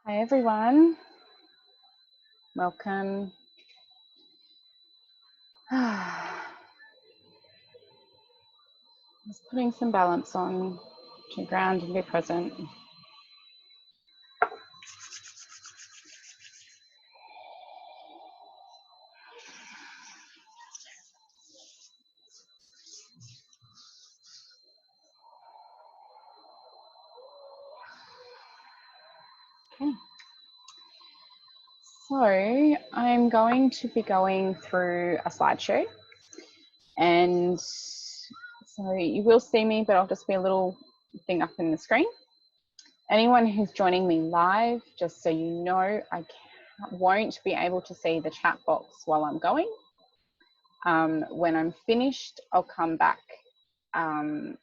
Hi everyone, welcome. Just putting some balance on to ground and be present. Okay. So I'm going to be going through a slideshow, and so you will see me, but I'll just be a little thing up in the screen. Anyone who's joining me live, just so you know, I won't be able to see the chat box while I'm going. When I'm finished, I'll come back to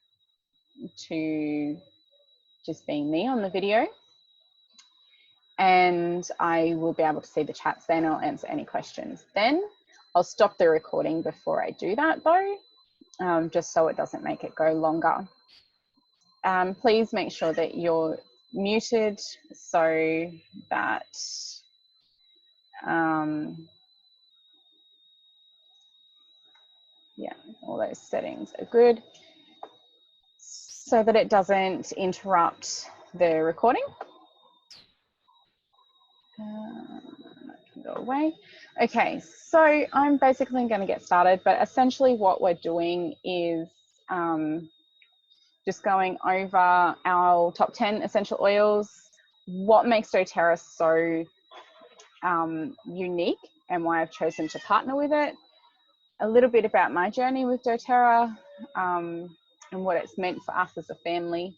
just being me on the video, and I will be able to see the chats then. I'll answer any questions then. I'll stop the recording before I do that though, just so it doesn't make it go longer. Please make sure that you're muted so that yeah, all those settings are good so that it doesn't interrupt the recording. That can go away. Okay, so I'm basically going to get started, but essentially what we're doing is just going over our top 10 essential oils, what makes doTERRA so unique and why I've chosen to partner with it, a little bit about my journey with doTERRA and what it's meant for us as a family,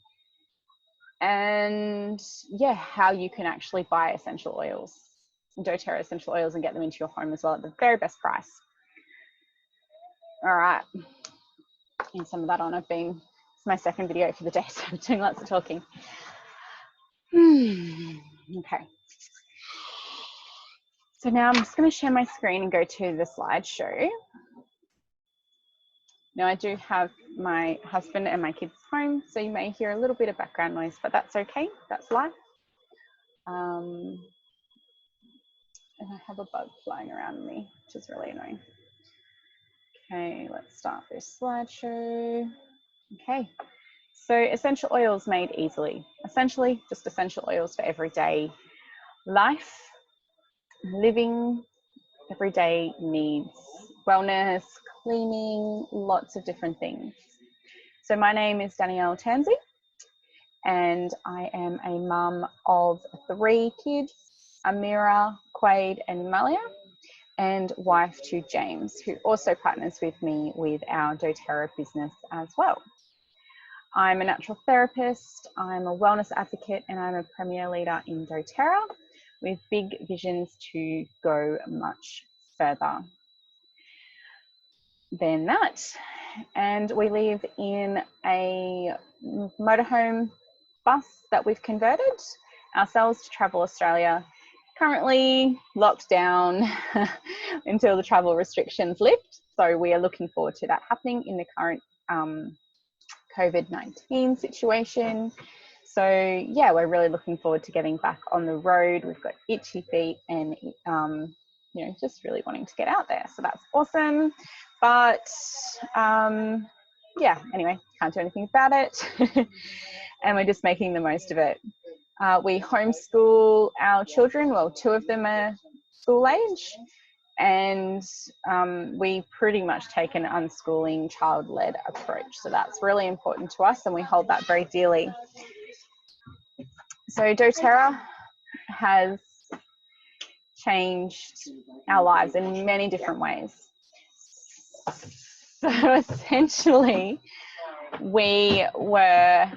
and yeah, how you can actually buy essential oils, doTERRA essential oils, and get them into your home as well at the very best price. All right, and some of that on. It's my second video for the day, so I'm doing lots of talking. Okay. So now I'm just going to share my screen and go to the slideshow. Now I do have my husband and my kids home, so you may hear a little bit of background noise, but that's okay, that's life. And I have a bug flying around me, which is really annoying. Okay, let's start this slideshow. Okay, so essential oils made easily. Essentially, just essential oils for everyday life, living, everyday needs, wellness, cleaning, lots of different things. So my name is Danielle Tansey, and I am a mum of 3 kids, Amira, Quade and Malia, and wife to James, who also partners with me with our doTERRA business as well. I'm a natural therapist, I'm a wellness advocate, and I'm a premier leader in doTERRA with big visions to go much further than that. And we live in a motorhome bus that we've converted ourselves to travel Australia. Currently locked down until the travel restrictions lift. So we are looking forward to that happening in the current COVID-19 situation. So yeah, we're really looking forward to getting back on the road. We've got itchy feet and you know, just really wanting to get out there. So that's awesome. But yeah, anyway, can't do anything about it. And we're just making the most of it. We homeschool our children. Well, 2 of them are school age, and we pretty much take an unschooling, child-led approach. So that's really important to us, and we hold that very dearly. So doTERRA has changed our lives in many different ways. So essentially, we were,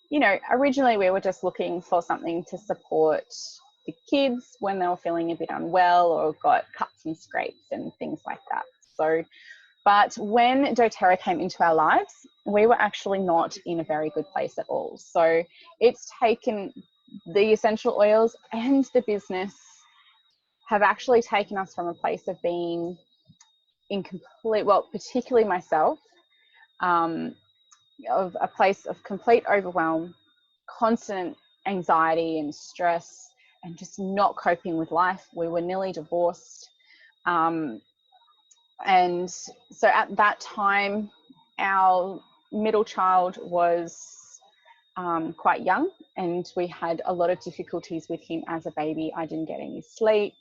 you know, originally we were just looking for something to support the kids when they were feeling a bit unwell or got cuts and scrapes and things like that. So, but when doTERRA came into our lives, we were actually not in a very good place at all. So it's taken, the essential oils and the business have actually taken us from a place of being in complete, well, particularly myself, of a place of complete overwhelm, constant anxiety and stress, and just not coping with life. We were nearly divorced. And so at that time, our middle child was quite young, and we had a lot of difficulties with him as a baby. I didn't get any sleep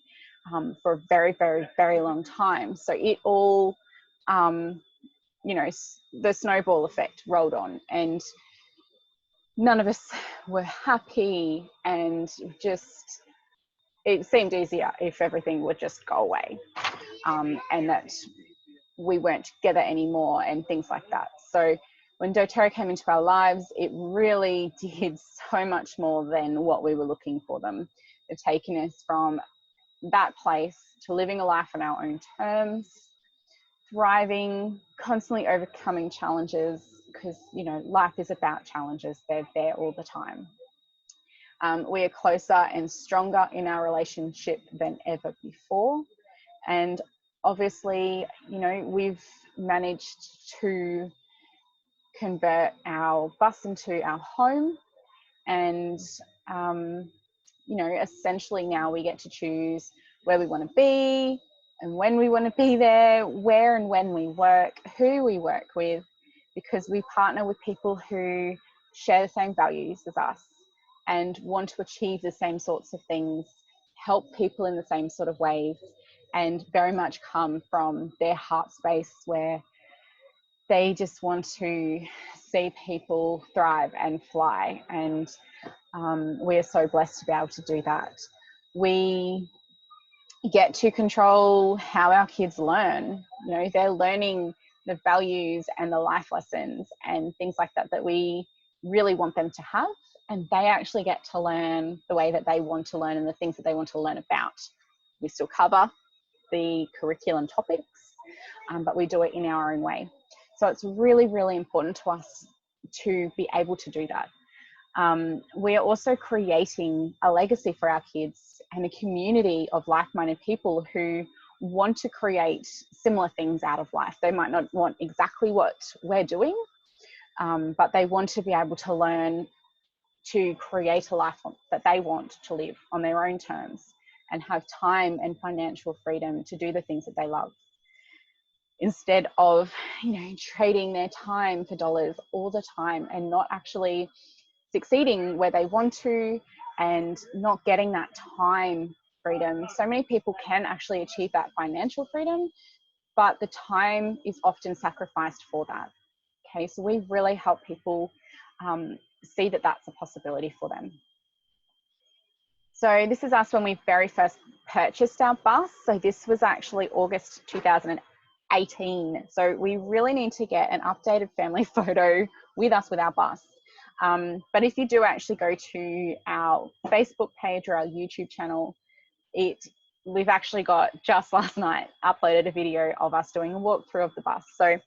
for a very, very, very long time. So it all, you know, the snowball effect rolled on, and none of us were happy, and just, it seemed easier if everything would just go away, and that we weren't together anymore and things like that. So when doTERRA came into our lives, it really did so much more than what we were looking for them. They've taken us from that place to living a life on our own terms, thriving, constantly overcoming challenges, because, you know, life is about challenges. They're there all the time. We are closer and stronger in our relationship than ever before. And obviously, you know, we've managed to convert our bus into our home, and you know, essentially now we get to choose where we want to be and when we want to be there, where and when we work, who we work with, because we partner with people who share the same values as us and want to achieve the same sorts of things, help people in the same sort of ways, and very much come from their heart space where they just want to see people thrive and fly. And we are so blessed to be able to do that. We get to control how our kids learn. You know, they're learning the values and the life lessons and things like that that we really want them to have, and they actually get to learn the way that they want to learn and the things that they want to learn about. We still cover the curriculum topics, but we do it in our own way. So it's really, really important to us to be able to do that. We are also creating a legacy for our kids and a community of like-minded people who want to create similar things out of life. They might not want exactly what we're doing, but they want to be able to learn to create a life that they want to live on their own terms and have time and financial freedom to do the things that they love, instead of, you know, trading their time for dollars all the time and not actually succeeding where they want to and not getting that time freedom. So many people can actually achieve that financial freedom, but the time is often sacrificed for that. Okay, so we really help people see that that's a possibility for them. So this is us when we very first purchased our bus. So this was actually August 2018. So we really need to get an updated family photo with us with our bus. But if you do actually go to our Facebook page or our YouTube channel, we've actually got, just last night, uploaded a video of us doing a walkthrough of the bus. So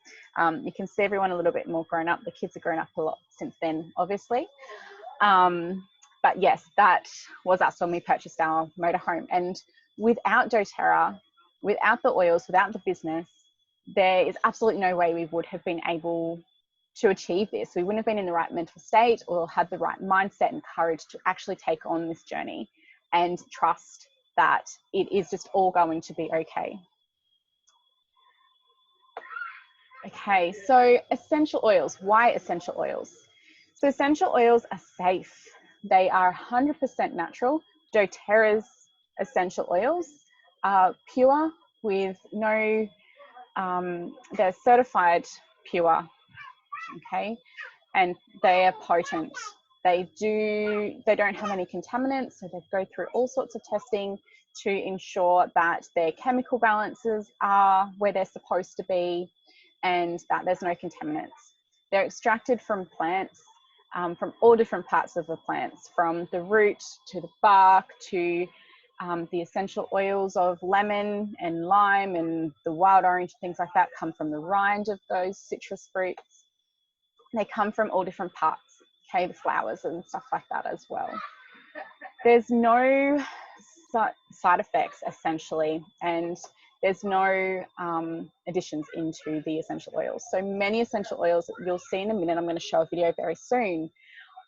you can see everyone a little bit more grown up. The kids have grown up a lot since then, obviously. But yes, that was us when we purchased our motorhome. And without doTERRA, without the oils, without the business, there is absolutely no way we would have been able to achieve this. We wouldn't have been in the right mental state or had the right mindset and courage to actually take on this journey and trust that it is just all going to be okay. Okay, so essential oils. Why essential oils? So essential oils are safe. They are 100% natural. doTERRA's essential oils are pure with no, they're certified pure, okay, and they are potent. They don't have any contaminants, so they go through all sorts of testing to ensure that their chemical balances are where they're supposed to be and that there's no contaminants. They're extracted from plants, from all different parts of the plants, from the root to the bark to the essential oils of lemon and lime and the wild orange, things like that come from the rind of those citrus fruits. They come from all different parts, okay, the flowers and stuff like that as well. There's no side effects, essentially, and There's no additions into the essential oils. So many essential oils, you'll see in a minute, I'm going to show a video very soon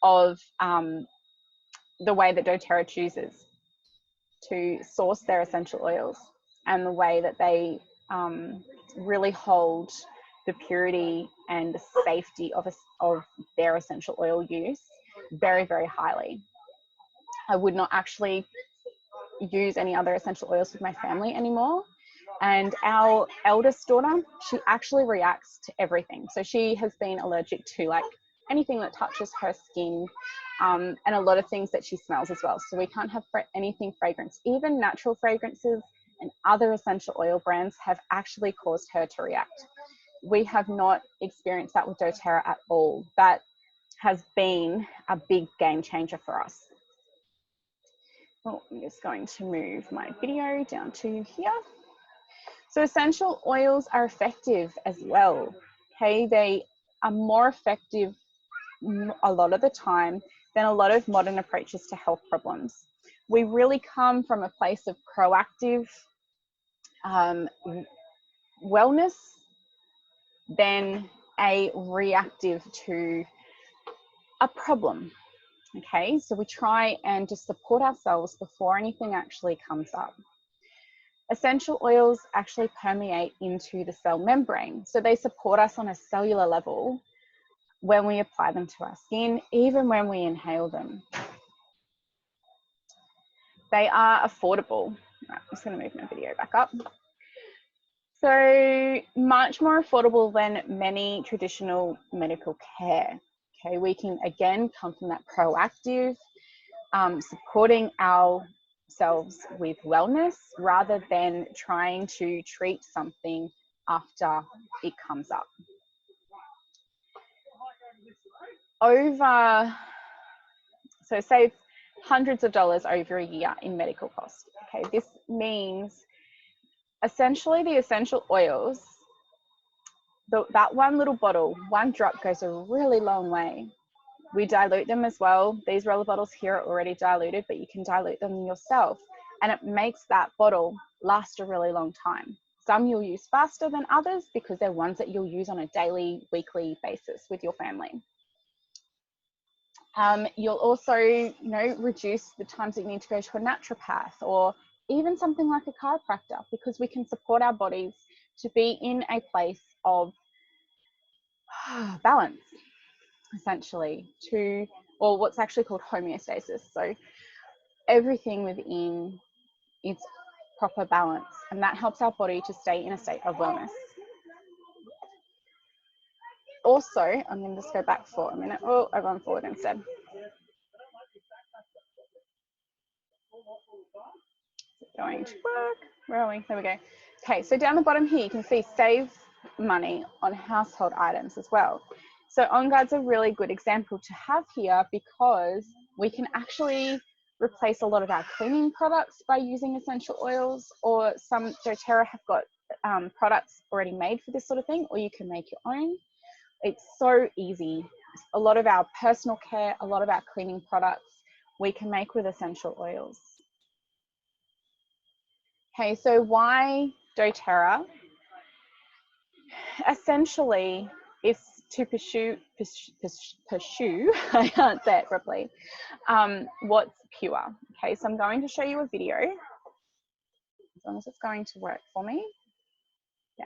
of the way that doTERRA chooses to source their essential oils and the way that they really hold the purity and the safety of their essential oil use very, very highly. I would not actually use any other essential oils with my family anymore. And our eldest daughter, she actually reacts to everything. So she has been allergic to like anything that touches her skin, and a lot of things that she smells as well. So we can't have anything fragrance. Even natural fragrances and other essential oil brands have actually caused her to react. We have not experienced that with doTERRA at all. That has been a big game changer for us. Well, I'm just going to move my video down to here. So essential oils are effective as well. Okay, they are more effective a lot of the time than a lot of modern approaches to health problems. We really come from a place of proactive wellness than a reactive to a problem. Okay, so we try and just support ourselves before anything actually comes up. Essential oils actually permeate into the cell membrane, so they support us on a cellular level when we apply them to our skin, even when we inhale them. They are affordable. Right, I'm just going to move my video back up. So much more affordable than many traditional medical care. Okay, we can again come from that proactive, supporting ourselves with wellness rather than trying to treat something after it comes up. So save hundreds of dollars over a year in medical costs. Okay, this means essentially the essential oils, that one little bottle, one drop goes a really long way. We dilute them as well. These roller bottles here are already diluted, but you can dilute them yourself. And it makes that bottle last a really long time. Some you'll use faster than others because they're ones that you'll use on a daily, weekly basis with your family. You'll also, reduce the times that you need to go to a naturopath or even something like a chiropractor, because we can support our bodies to be in a place of balance, essentially, or what's actually called homeostasis. So everything within its proper balance, and that helps our body to stay in a state of wellness. Also, I'm going to just go back for a minute. Oh, I've gone forward instead. Is it going to work? Where are we? There we go. Okay, so down the bottom here, you can see save money on household items as well. So On Guard's a really good example to have here because we can actually replace a lot of our cleaning products by using essential oils, or some doTERRA have got products already made for this sort of thing, or you can make your own. It's so easy. A lot of our personal care, a lot of our cleaning products, we can make with essential oils. Okay, so why doTERRA? Essentially, it's to pursue, I can't say it properly, what's pure. Okay, so I'm going to show you a video, as long as it's going to work for me. Yeah.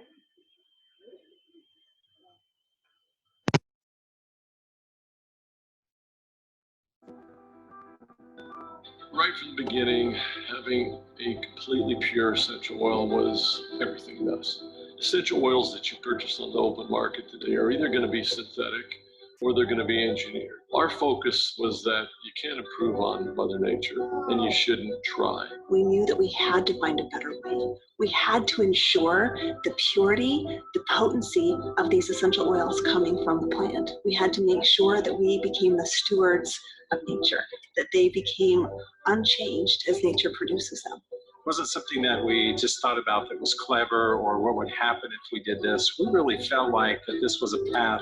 Right from the beginning, having a completely pure essential oil was everything to us. Essential oils that you purchase on the open market today are either going to be synthetic or they're going to be engineered. Our focus was that you can't improve on Mother Nature and you shouldn't try. We knew that we had to find a better way. We had to ensure the purity, the potency of these essential oils coming from the plant. We had to make sure that we became the stewards of nature, that they became unchanged as nature produces them. wasn't something that we just thought about that was clever or what would happen if we did this. We really felt like that this was a path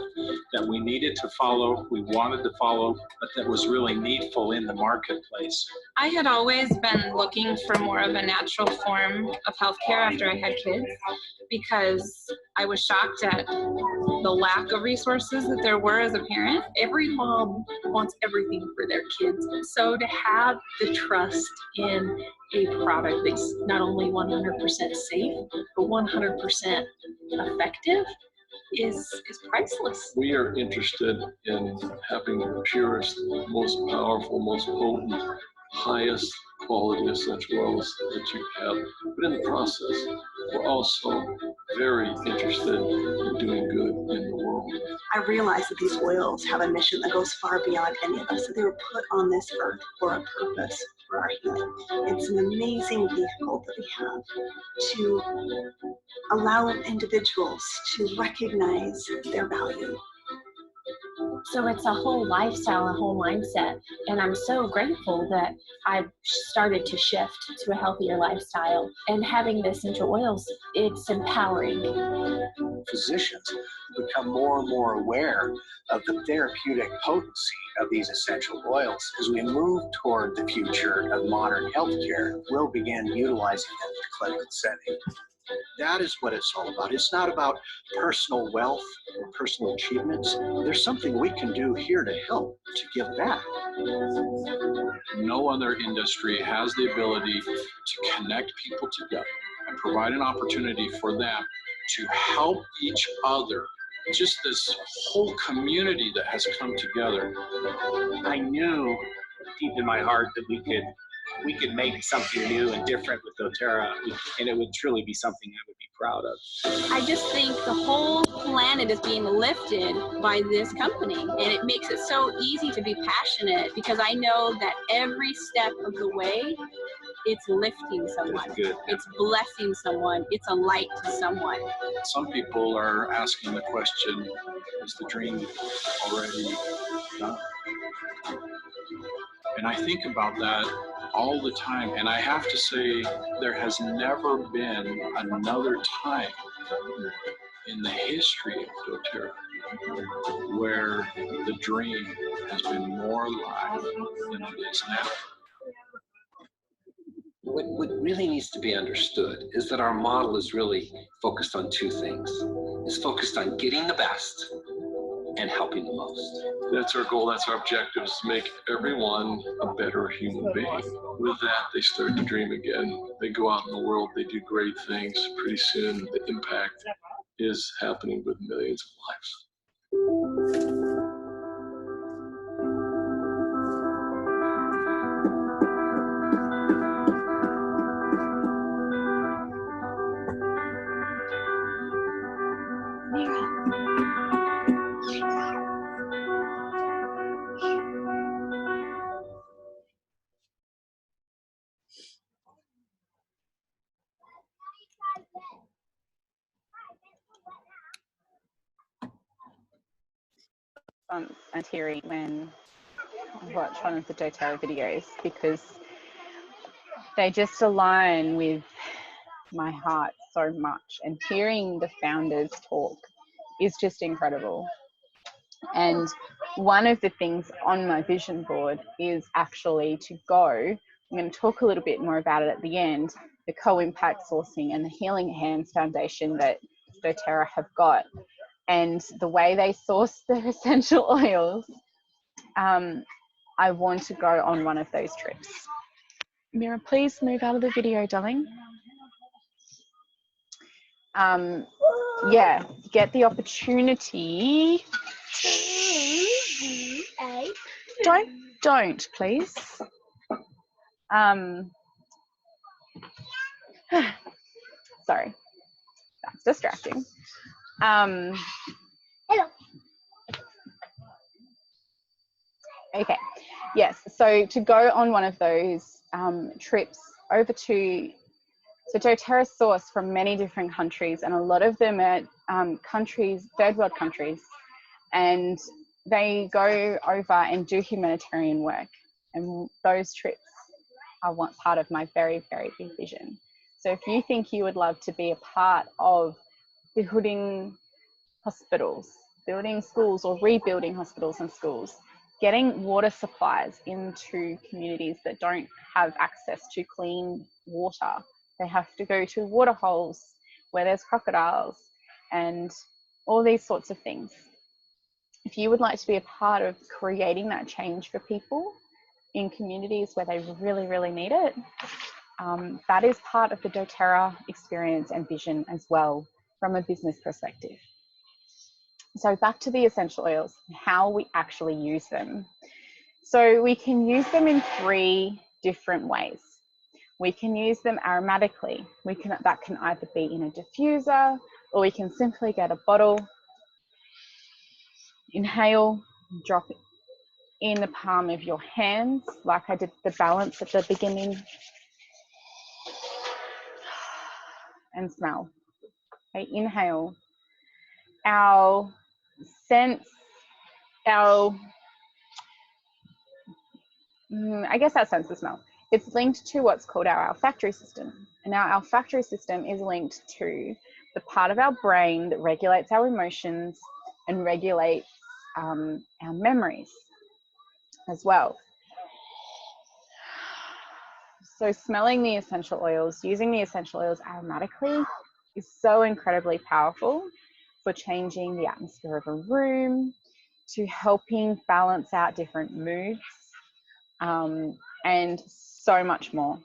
that we needed to follow, we wanted to follow, but that was really needful in the marketplace. I had always been looking for more of a natural form of healthcare after I had kids, because I was shocked at the lack of resources that there were as a parent. Every mom wants everything for their kids. So to have the trust in a product that's not only 100% safe, but 100% effective is priceless. We are interested in having the purest, most powerful, most potent, highest quality essential oils that you have. But in the process, we're also very interested in doing good in the world. I realize that these oils have a mission that goes far beyond any of us. That they were put on this earth for a purpose, for our healing. It's an amazing vehicle that we have to allow individuals to recognize their value. So it's a whole lifestyle, a whole mindset. And I'm so grateful that I started to shift to a healthier lifestyle. And having the essential oils, it's empowering. Physicians become more and more aware of the therapeutic potency of these essential oils. As we move toward the future of modern healthcare, we'll begin utilizing them in the clinical setting. That is what it's all about. It's not about personal wealth or personal achievements. There's something we can do here to help, to give back. No other industry has the ability to connect people together and provide an opportunity for them to help each other. Just this whole community that has come together. I knew deep in my heart that we could make something new and different with doTERRA, and it would truly be something I would be proud of. I just think the whole planet is being lifted by this company, and it makes it so easy to be passionate, because I know that every step of the way, it's lifting someone. It's good. It's blessing someone. It's a light to someone. Some people are asking the question, is the dream already done? And I think about that all the time, and I have to say there has never been another time in the history of doTERRA where the dream has been more alive than it is now. What really needs to be understood is that our model is really focused on two things. It's focused on getting the best and helping the most. That's our goal, that's our objective, is to make everyone a better human being. With that, they start to dream again. They go out in the world, they do great things. Pretty soon, the impact is happening with millions of lives. And teary when I watch one of the doTERRA videos, because they just align with my heart so much, and hearing the founders talk is just incredible. And one of the things on my vision board is actually to go, I'm going to talk a little bit more about it at the end, the co-impact sourcing and the Healing Hands Foundation that doTERRA have got, and the way they source their essential oils. I want to go on one of those trips. Mira, please move out of the video, darling. Yeah, get the opportunity. Don't, please. Sorry, that's distracting. Hello. Okay, yes, so to go on one of those trips over to, so doTERRA source from many different countries, and a lot of them are countries, third world countries, and they go over and do humanitarian work. And those trips part of my very, very big vision. So if you think you would love to be a part of building hospitals, building schools, or rebuilding hospitals and schools, getting water supplies into communities that don't have access to clean water, they have to go to water holes where there's crocodiles and all these sorts of things. If you would like to be a part of creating that change for people in communities where they really, really need it, that is part of the doTERRA experience and vision as well from a business perspective. So back to the essential oils, how we actually use them. So we can use them in 3 different ways. We can use them aromatically. That can either be in a diffuser, or we can simply get a bottle, inhale, drop it in the palm of your hands, like I did the balance at the beginning, and smell. Okay, inhale. Our sense, our sense of smell, it's linked to what's called our olfactory system. And our olfactory system is linked to the part of our brain that regulates our emotions and regulates our memories as well. So smelling the essential oils, using the essential oils aromatically is so incredibly powerful for changing the atmosphere of a room, to helping balance out different moods, and so much more.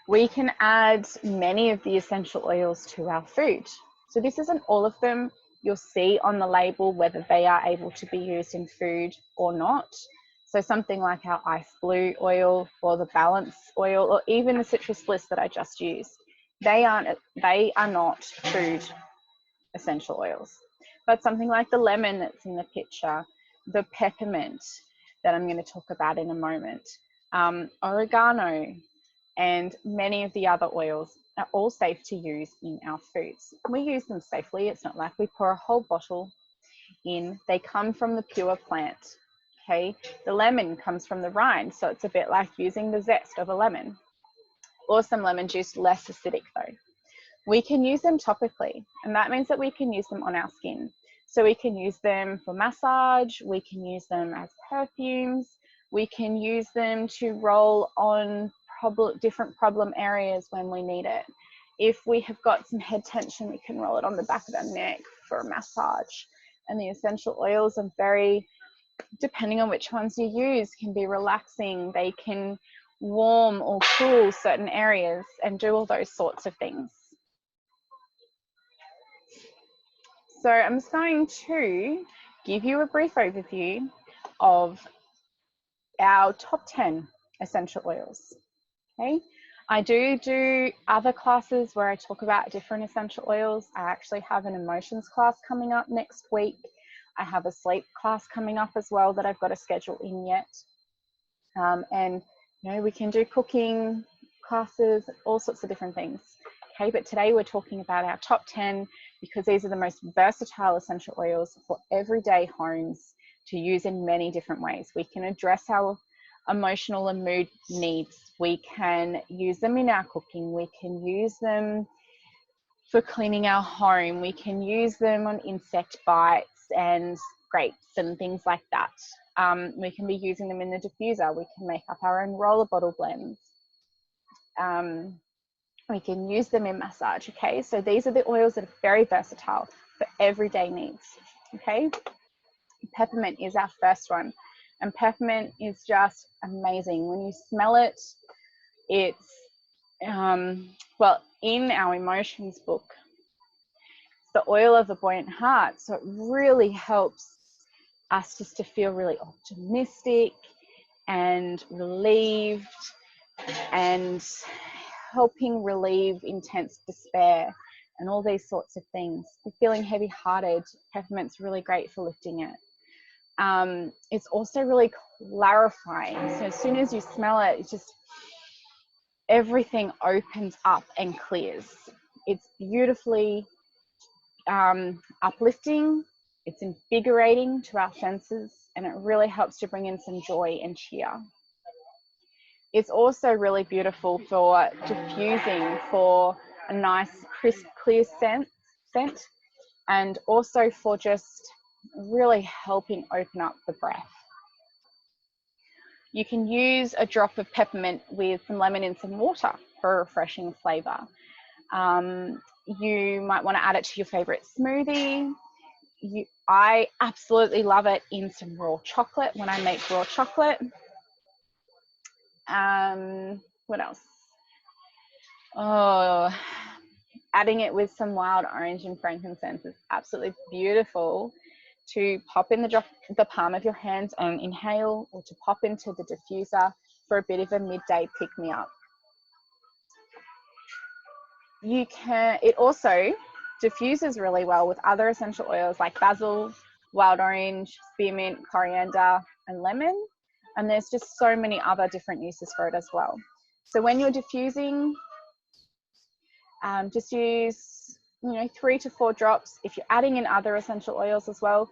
We can add many of the essential oils to our food. So this isn't all of them. You'll see on the label whether they are able to be used in food or not. So something like our ice blue oil or the balance oil, or even the citrus bliss that I just used, they are not food essential oils. But something like the lemon that's in the picture, the peppermint that I'm going to talk about in a moment, oregano, and many of the other oils are all safe to use in our foods. We use them safely. It's not like we pour a whole bottle in. They come from the pure plant. Okay, the lemon comes from the rind, so it's a bit like using the zest of a lemon, or some lemon juice, less acidic though. We can use them topically, and that means that we can use them on our skin. So we can use them for massage, we can use them as perfumes, we can use them to roll on different problem areas when we need it. If we have got some head tension, we can roll it on the back of our neck for a massage. And the essential oils are very, depending on which ones you use, can be relaxing. They can warm or cool certain areas and do all those sorts of things. So I'm just going to give you a brief overview of our top 10 essential oils. Okay, I do other classes where I talk about different essential oils. I actually have an emotions class coming up next week. I have a sleep class coming up as well that I've got to schedule in yet. And you know, we can do cooking classes, all sorts of different things. Okay, but today we're talking about our top 10 because these are the most versatile essential oils for everyday homes to use in many different ways. We can address our emotional and mood needs. We can use them in our cooking. We can use them for cleaning our home. We can use them on insect bites and grapes and things like that. We can be using them in the diffuser. We can make up our own roller bottle blends. We can use them in massage, okay? So these are the oils that are very versatile for everyday needs, okay? Peppermint is our first one. And peppermint is just amazing. When you smell it, it's, well, in our emotions book, it's the oil of the buoyant heart. So it really helps us just to feel really optimistic and relieved, and helping relieve intense despair and all these sorts of things. If you're feeling heavy-hearted, peppermint's really great for lifting it. It's also really clarifying. So as soon as you smell it, it's just everything opens up and clears. It's beautifully uplifting. It's invigorating to our senses, and it really helps to bring in some joy and cheer. It's also really beautiful for diffusing for a nice, crisp, clear scent, and also for just really helping open up the breath. You can use a drop of peppermint with some lemon and some water for a refreshing flavor. You might want to add it to your favorite smoothie. I absolutely love it in some raw chocolate when I make raw chocolate. What else? Oh, adding it with some wild orange and frankincense is absolutely beautiful to pop in the palm of your hands and inhale, or to pop into the diffuser for a bit of a midday pick-me-up. It also diffuses really well with other essential oils like basil, wild orange, spearmint, coriander, and lemon. And there's just so many other different uses for it as well. So when you're diffusing, just use 3 to 4 drops. If you're adding in other essential oils as well,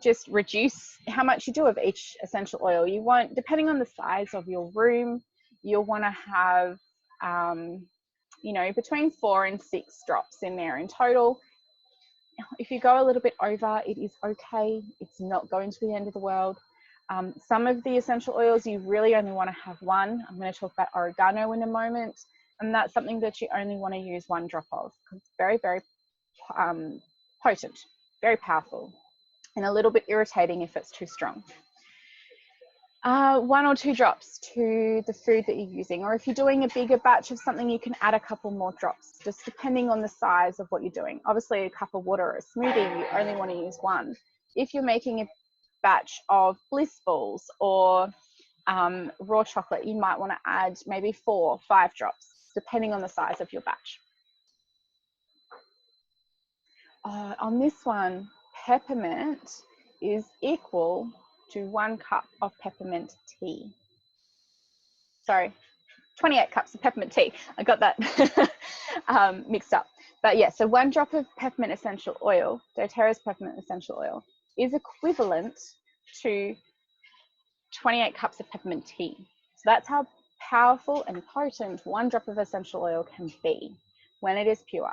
just reduce how much you do of each essential oil. You want, depending on the size of your room, you'll want to have between 4 and 6 drops in there in total. If you go a little bit over, it is okay. It's not going to the end of the world. Some of the essential oils, you really only want to have 1. I'm going to talk about oregano in a moment. And that's something that you only want to use 1 drop of, because it's very, very potent, very powerful, and a little bit irritating if it's too strong. 1 or 2 drops to the food that you're using, or if you're doing a bigger batch of something, you can add a couple more drops, just depending on the size of what you're doing. Obviously, a cup of water or a smoothie, you only want to use 1. If you're making a batch of bliss balls or raw chocolate, you might want to add maybe 4 or 5 drops, depending on the size of your batch. On this one, peppermint is equal to 1 cup of peppermint tea. Sorry, 28 cups of peppermint tea. I got that mixed up. But yeah, so 1 drop of peppermint essential oil, doTERRA's peppermint essential oil, is equivalent to 28 cups of peppermint tea. So that's how powerful and potent 1 drop of essential oil can be when it is pure.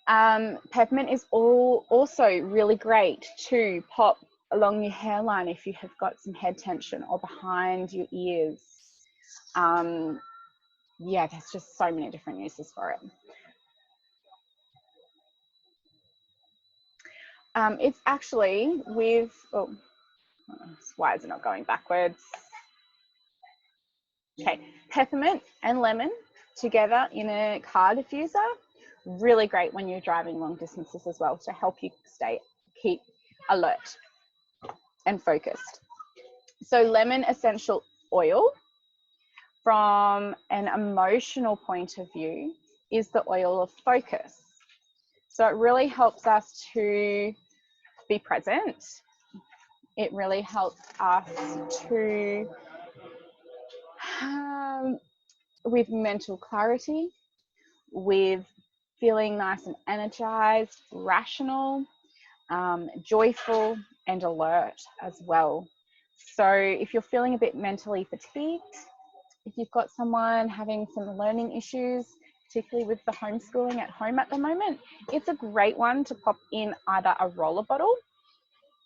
Peppermint is also really great to pop along your hairline if you have got some head tension, or behind your ears. Yeah, there's just so many different uses for it. It's actually with, why is it not going backwards? Okay, peppermint and lemon together in a car diffuser, really great when you're driving long distances as well, to help you keep alert and focused. So lemon essential oil, from an emotional point of view, is the oil of focus. So it really helps us to be present. It really helps us to with mental clarity, with feeling nice and energized, rational, joyful, and alert as well. So if you're feeling a bit mentally fatigued, if you've got someone having some learning issues, particularly with the homeschooling at home at the moment, it's a great one to pop in either a roller bottle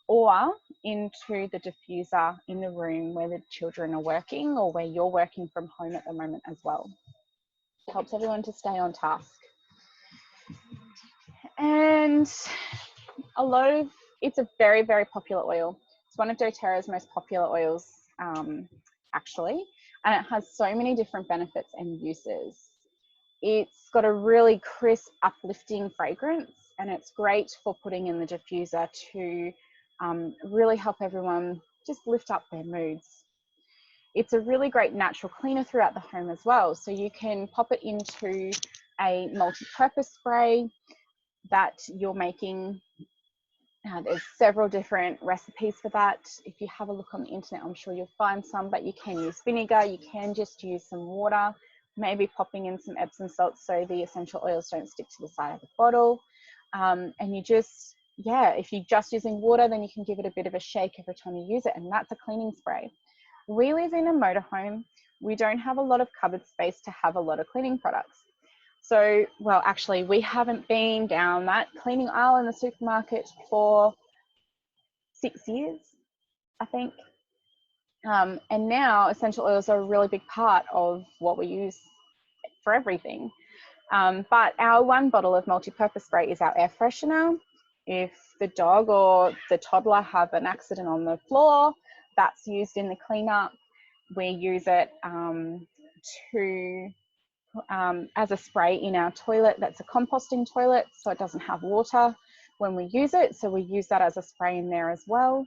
or into the diffuser in the room where the children are working, or where you're working from home at the moment as well. It helps everyone to stay on task. And it's a very, very popular oil. It's one of doTERRA's most popular oils, actually, and it has so many different benefits and uses. It's got a really crisp, uplifting fragrance, and it's great for putting in the diffuser to really help everyone just lift up their moods. It's a really great natural cleaner throughout the home as well. So you can pop it into a multi-purpose spray that you're making. There's several different recipes for that. If you have a look on the internet, I'm sure you'll find some, but you can use vinegar, you can just use some water, maybe popping in some Epsom salts so the essential oils don't stick to the side of the bottle. And you just, if you're just using water, then you can give it a bit of a shake every time you use it, and that's a cleaning spray. we live in a motorhome. We don't have a lot of cupboard space to have a lot of cleaning products. So, well, actually, we haven't been down that cleaning aisle in the supermarket for 6 years, I think. And now essential oils are a really big part of what we use for everything. But our one bottle of multi-purpose spray is our air freshener. If the dog or the toddler have an accident on the floor, that's used in the cleanup. We use it as a spray in our toilet. That's a composting toilet, so it doesn't have water when we use it. So we use that as a spray in there as well.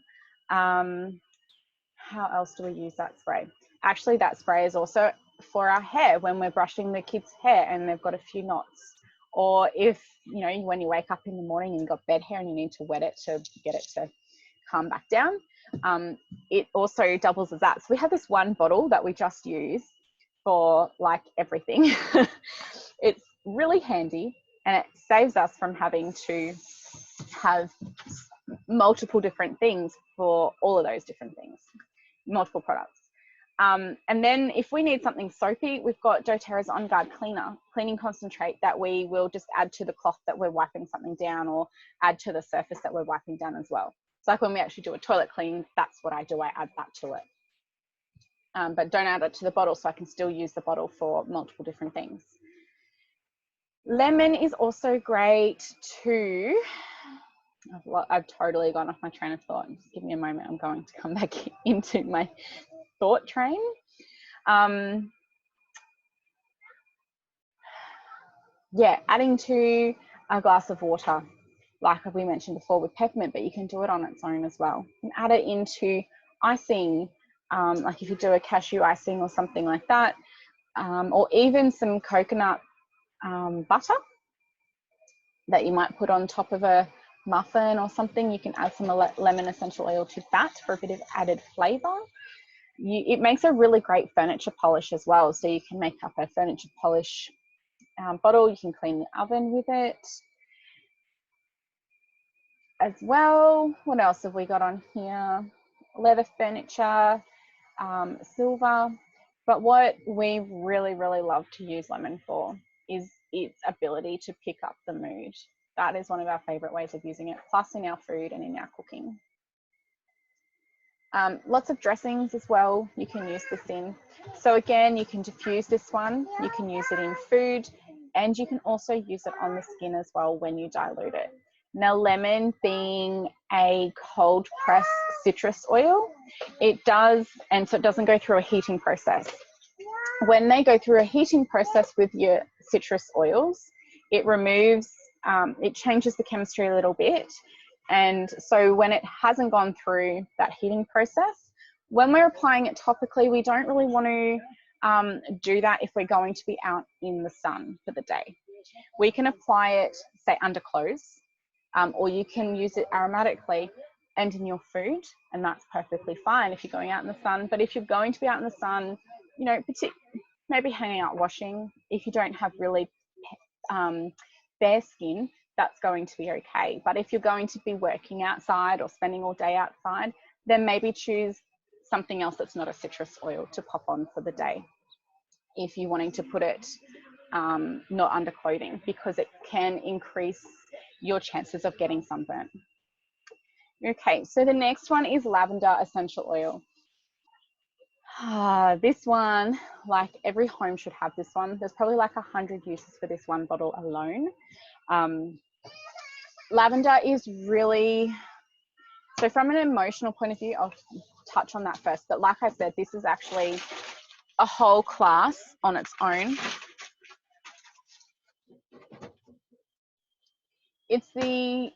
How else do we use that spray? Actually, that spray is also for our hair when we're brushing the kids' hair and they've got a few knots. Or if, you know, when you wake up in the morning and you've got bed hair and you need to wet it to get it to calm back down, it also doubles as that. So we have this one bottle that we just use for like everything. It's really handy and it saves us from having to have multiple different things for all of those different things, multiple products. And then if we need something soapy, we've got doTERRA's On Guard cleaning concentrate that we will just add to the cloth that we're wiping something down or add to the surface that we're wiping down as well. So like when we actually do a toilet clean, that's what I do, I add that to it. But don't add it to the bottle, so I can still use the bottle for multiple different things. Lemon is also great too. I've totally gone off my train of thought. Just give me a moment. I'm going to come back into my thought train. Yeah, adding to a glass of water, like we mentioned before with peppermint, but you can do it on its own as well. You can add it into icing, like if you do a cashew icing or something like that, or even some coconut butter that you might put on top of a muffin or something. You can add some lemon essential oil to that for a bit of added flavor. It makes a really great furniture polish as well. So you can make up a furniture polish bottle. You can clean the oven with it as well. What else have we got on here? Leather furniture, silver. But what we really, really love to use lemon for is its ability to pick up the mood. That is one of our favorite ways of using it, plus in our food and in our cooking. Lots of dressings as well, you can use this in. So again, you can diffuse this one, you can use it in food, and you can also use it on the skin as well when you dilute it. Now, lemon being a cold press citrus oil, it does, and so it doesn't go through a heating process. When they go through a heating process with your citrus oils, it removes, it changes the chemistry a little bit. And so when it hasn't gone through that heating process, when we're applying it topically, we don't really want to do that if we're going to be out in the sun for the day. We can apply it, say, under clothes, or you can use it aromatically and in your food, and that's perfectly fine if you're going out in the sun. But if you're going to be out in the sun, you know, maybe hanging out washing, if you don't have really bare skin, that's going to be okay. But if you're going to be working outside or spending all day outside, then maybe choose something else that's not a citrus oil to pop on for the day if you're wanting to put it not under clothing, because it can increase your chances of getting sunburnt. Okay, so the next one is lavender essential oil. This one, like every home should have this one. There's probably like 100 uses for this one bottle alone. Lavender is really, so from an emotional point of view, I'll touch on that first. But like I said, this is actually a whole class on its own. It's the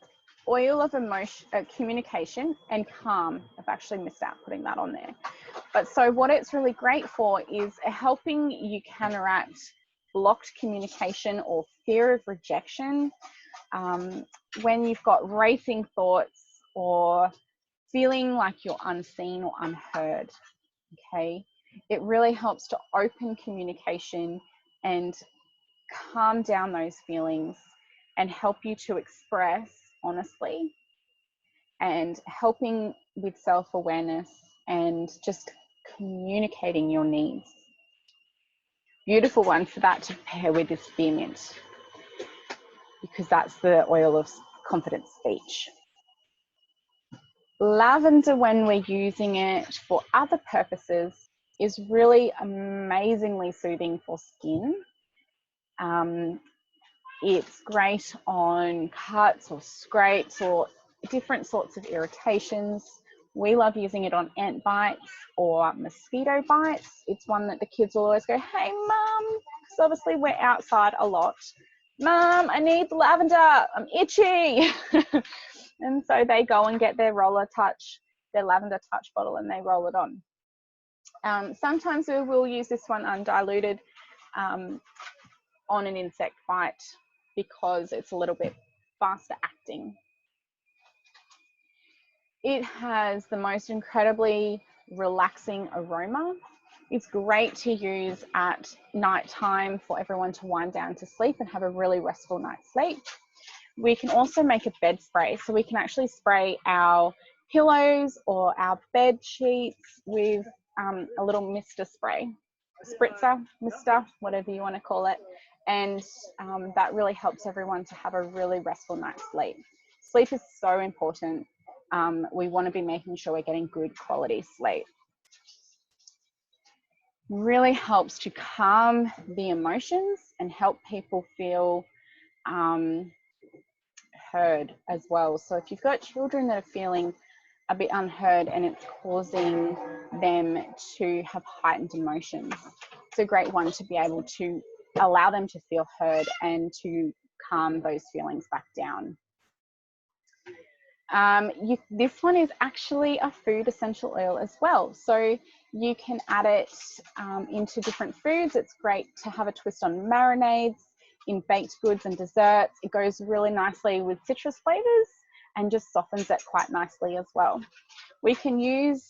oil of emotion, communication and calm. I've actually missed out putting that on there. But so what it's really great for is helping you counteract blocked communication or fear of rejection. When you've got racing thoughts or feeling like you're unseen or unheard, okay? It really helps to open communication and calm down those feelings and help you to express honestly, and helping with self-awareness and just communicating your needs. Beautiful one for that to pair with is spearmint, because that's the oil of confident speech. Lavender, when we're using it for other purposes, is really amazingly soothing for skin. It's great on cuts or scrapes or different sorts of irritations. We love using it on ant bites or mosquito bites. It's one that the kids will always go, "Hey mum," because obviously we're outside a lot. "Mum, I need the lavender, I'm itchy." And so they go and get their lavender touch bottle, and they roll it on. Sometimes we will use this one undiluted on an insect bite because it's a little bit faster acting. It has the most incredibly relaxing aroma. It's great to use at nighttime for everyone to wind down to sleep and have a really restful night's sleep. We can also make a bed spray, so we can actually spray our pillows or our bed sheets with a little mister spray, spritzer, mister, whatever you want to call it, and that really helps everyone to have a really restful night's sleep. Sleep is so important. We want to be making sure we're getting good quality sleep. Really helps to calm the emotions and help people feel heard as well. So if you've got children that are feeling a bit unheard and it's causing them to have heightened emotions, it's a great one to be able to allow them to feel heard and to calm those feelings back down. This one is actually a food essential oil as well, so you can add it into different foods. It's great to have a twist on marinades, in baked goods and desserts. It goes really nicely with citrus flavors and just softens it quite nicely as well. We can use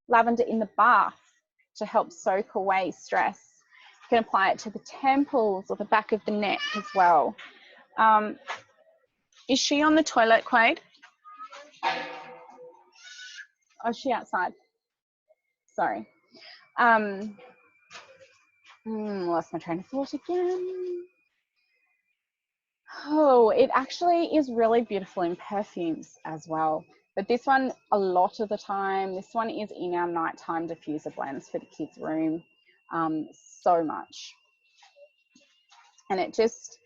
lavender in the bath to help soak away stress. You can apply it to the temples or the back of the neck as well. Is she on the toilet, Quade? Oh, is she outside? Sorry. Lost my train of thought again. Oh, it actually is really beautiful in perfumes as well. But this one, a lot of the time, this one is in our nighttime diffuser blends for the kids' room so much. And it just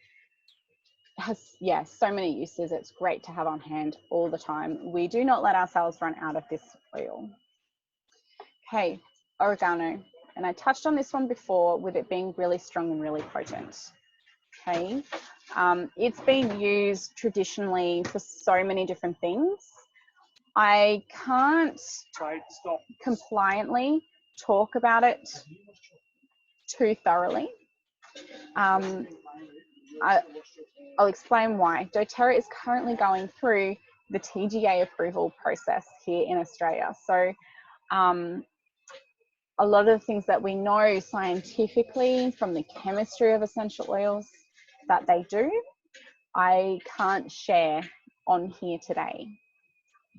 has, yeah, so many uses. It's great to have on hand all the time. We do not let ourselves run out of this oil. Okay, oregano. And I touched on this one before with it being really strong and really potent. Okay, it's been used traditionally for so many different things. I can't compliantly talk about it too thoroughly. I'll explain why. doTERRA is currently going through the TGA approval process here in Australia. So a lot of the things that we know scientifically from the chemistry of essential oils that they do, I can't share on here today.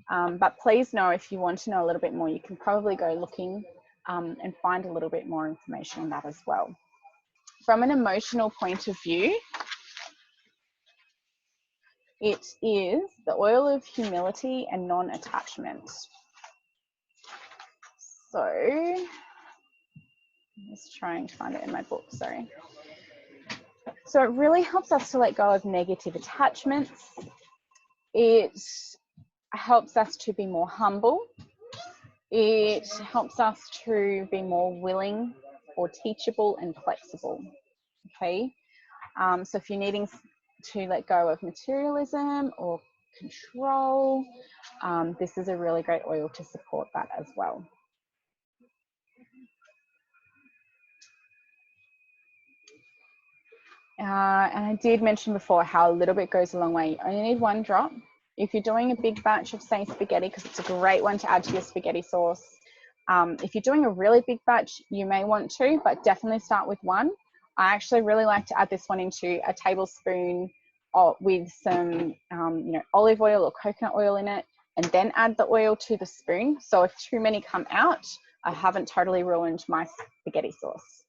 But please know, if you want to know a little bit more, you can probably go looking and find a little bit more information on that as well. From an emotional point of view, it is the oil of humility and non-attachment. So, I'm just trying to find it in my book, sorry. So it really helps us to let go of negative attachments. It helps us to be more humble. It helps us to be more willing or teachable and flexible, okay? So if you're needing to let go of materialism or control, this is a really great oil to support that as well. And I did mention before how a little bit goes a long way. You only need 1 drop. If you're doing a big batch of, say, spaghetti, because it's a great one to add to your spaghetti sauce. If you're doing a really big batch, you may want 2, but definitely start with 1. I actually really like to add this one into a tablespoon with some olive oil or coconut oil in it, and then add the oil to the spoon. So if too many come out, I haven't totally ruined my spaghetti sauce.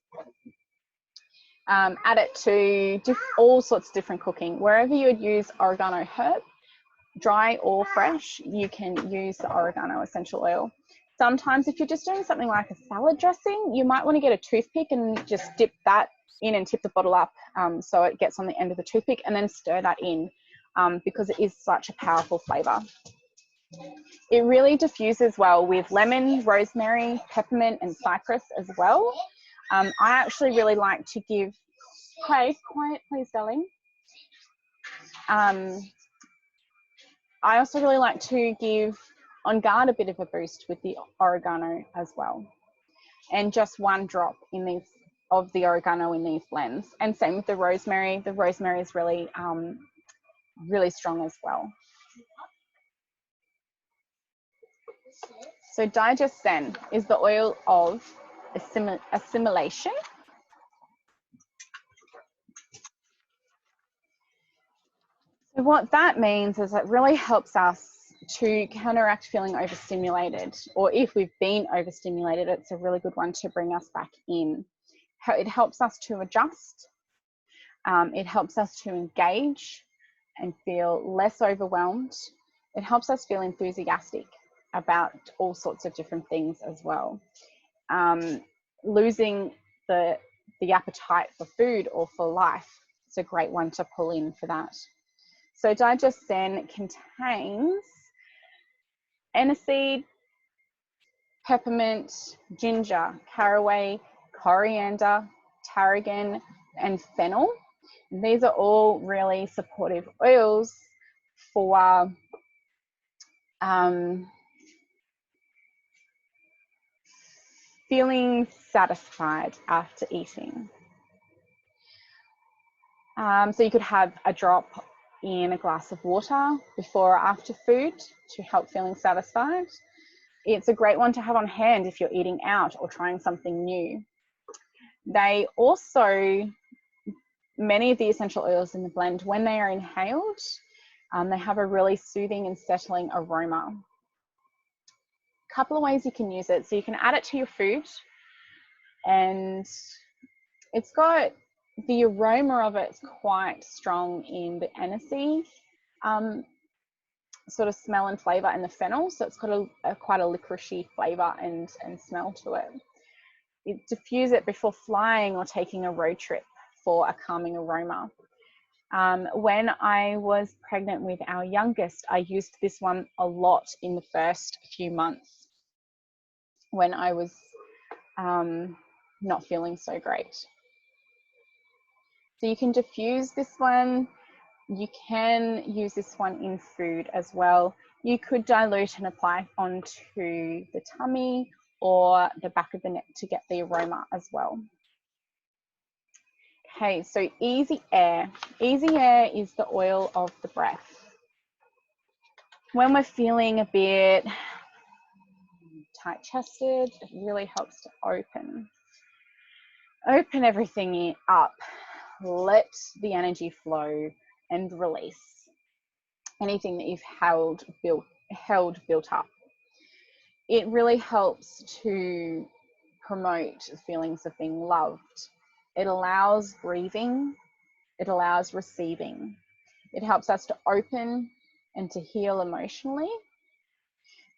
Add it to all sorts of different cooking. Wherever you would use oregano herb, dry or fresh, you can use the oregano essential oil. Sometimes if you're just doing something like a salad dressing, you might want to get a toothpick and just dip that in and tip the bottle up so it gets on the end of the toothpick, and then stir that in because it is such a powerful flavor. It really diffuses well with lemon, rosemary, peppermint, and cypress as well. I actually really like to give, hey, quiet please, darling. I also really like to give On Guard a bit of a boost with the oregano as well. And just one drop in these of the oregano in these blends. And same with the rosemary. The rosemary is really, really strong as well. So Digest-Zen is the oil of assimilation. So what that means is it really helps us to counteract feeling overstimulated, or if we've been overstimulated, it's a really good one to bring us back in. It helps us to adjust. It helps us to engage and feel less overwhelmed. It helps us feel enthusiastic about all sorts of different things as well. Losing the appetite for food or for life, it's a great one to pull in for that. So Digest-Zen contains aniseed, peppermint, ginger, caraway, coriander, tarragon, and fennel. These are all really supportive oils for feeling satisfied after eating. So you could have a drop in a glass of water before or after food to help feeling satisfied. It's a great one to have on hand if you're eating out or trying something new. They also, many of the essential oils in the blend, when they are inhaled, they have a really soothing and settling aroma. A couple of ways you can use it. So you can add it to your food, and it's got the aroma of it's quite strong in the aniseed sort of smell and flavor, and the fennel, so it's got quite a licoricey flavor and smell to it. You diffuse it before flying or taking a road trip for a calming aroma. When I was pregnant with our youngest, I used this one a lot in the first few months when I was not feeling so great. So you can diffuse this one. You can use this one in food as well. You could dilute and apply onto the tummy or the back of the neck to get the aroma as well. Okay, so Easy Air. Easy Air is the oil of the breath. When we're feeling a bit tight-chested, it really helps to open everything up. Let the energy flow and release anything that you've held built up. It really helps to promote feelings of being loved. It allows breathing. It allows receiving. It helps us to open and to heal emotionally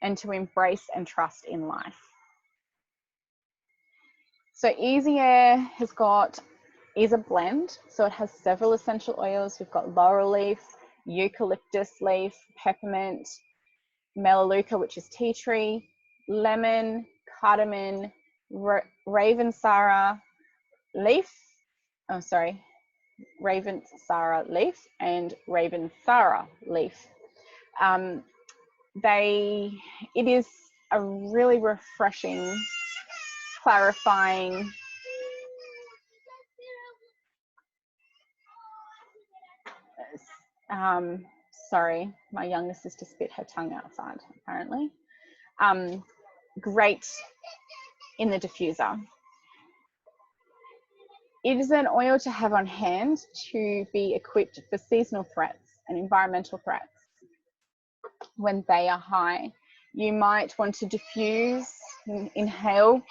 and to embrace and trust in life. So Easy Air is a blend, so it has several essential oils. We've got laurel leaf, eucalyptus leaf, peppermint, melaleuca, which is tea tree, lemon, cardamom, ravensara leaf, ravensara leaf and ravensara leaf. It is a really refreshing, clarifying, sorry, my younger sister spit her tongue outside, apparently. Great in the diffuser. It is an oil to have on hand to be equipped for seasonal threats and environmental threats when they are high. You might want to diffuse, inhale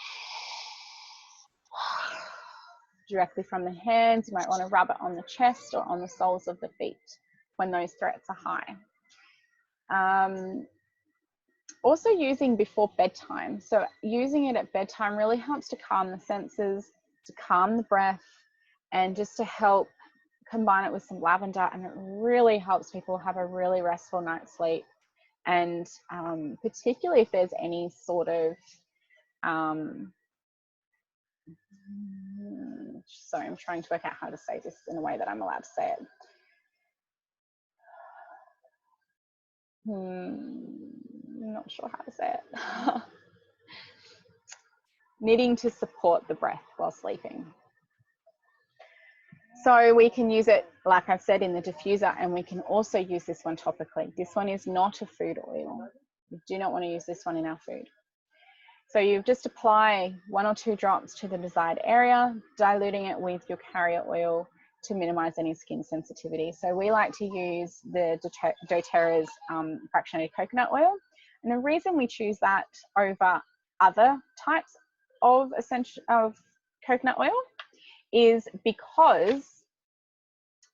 directly from the hands. You might want to rub it on the chest or on the soles of the feet when those threats are high. Also using before bedtime. So using it at bedtime really helps to calm the senses, to calm the breath, and just to help combine it with some lavender, and it really helps people have a really restful night's sleep. And particularly if there's any sort of sorry, I'm trying to work out how to say this in a way that I'm allowed to say it. I'm not sure how to say it. Needing to support the breath while sleeping. So we can use it, like I've said, in the diffuser, and we can also use this one topically. This one is not a food oil. We do not want to use this one in our food. So you just apply 1 or 2 drops to the desired area, diluting it with your carrier oil to minimize any skin sensitivity. So we like to use the doTERRA's fractionated coconut oil. And the reason we choose that over other types of coconut oil is because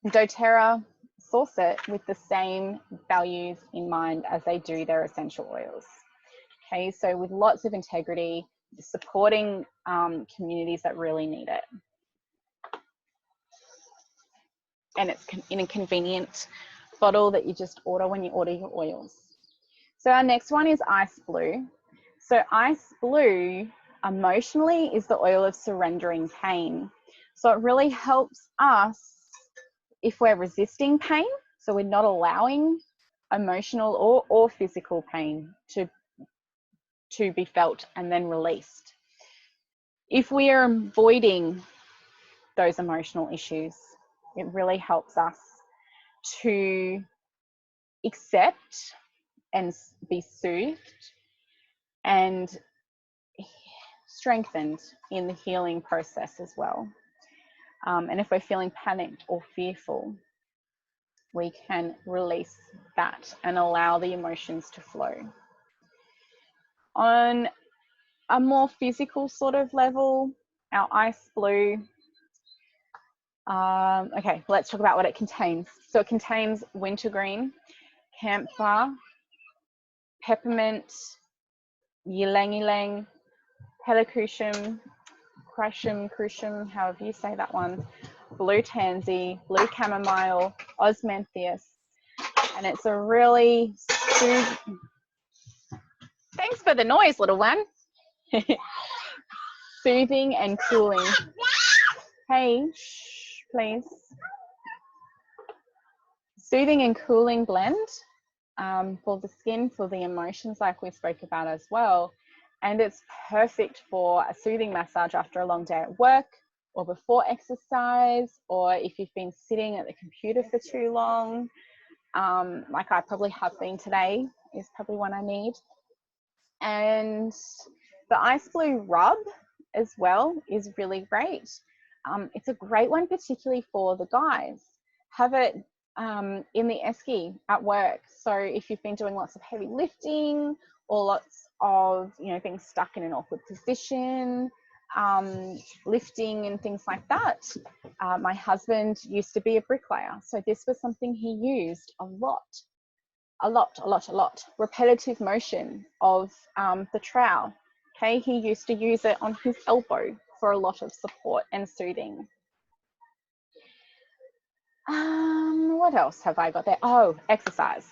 doTERRA source it with the same values in mind as they do their essential oils. Okay, so with lots of integrity, supporting communities that really need it. And it's in a convenient bottle that you just order when you order your oils. So our next one is Ice Blue. So Ice Blue emotionally is the oil of surrendering pain. So it really helps us if we're resisting pain, so we're not allowing emotional or physical pain to be felt and then released. If we are avoiding those emotional issues, it really helps us to accept and be soothed and strengthened in the healing process as well. And if we're feeling panicked or fearful, we can release that and allow the emotions to flow. On a more physical sort of level, our Ice Blue, okay, let's talk about what it contains. So it contains wintergreen, camphor, peppermint, ylang ylang, helichrysum, crucium, however you say that one, blue tansy, blue chamomile, osmanthus, and it's a really soothing. Thanks for the noise, little one. Soothing and cooling. Hey, shh, please. Soothing and cooling blend for the skin, for the emotions, like we spoke about as well. And it's perfect for a soothing massage after a long day at work or before exercise, or if you've been sitting at the computer for too long, like I probably have been today, is probably one I need. And the Ice Blue rub as well is really great. It's a great one, particularly for the guys. Have it in the esky at work. So if you've been doing lots of heavy lifting or lots of, being stuck in an awkward position, lifting and things like that. My husband used to be a bricklayer, so this was something he used a lot. Repetitive motion of the trowel. Okay, he used to use it on his elbow for a lot of support and soothing. What else have I got there? Oh, exercise.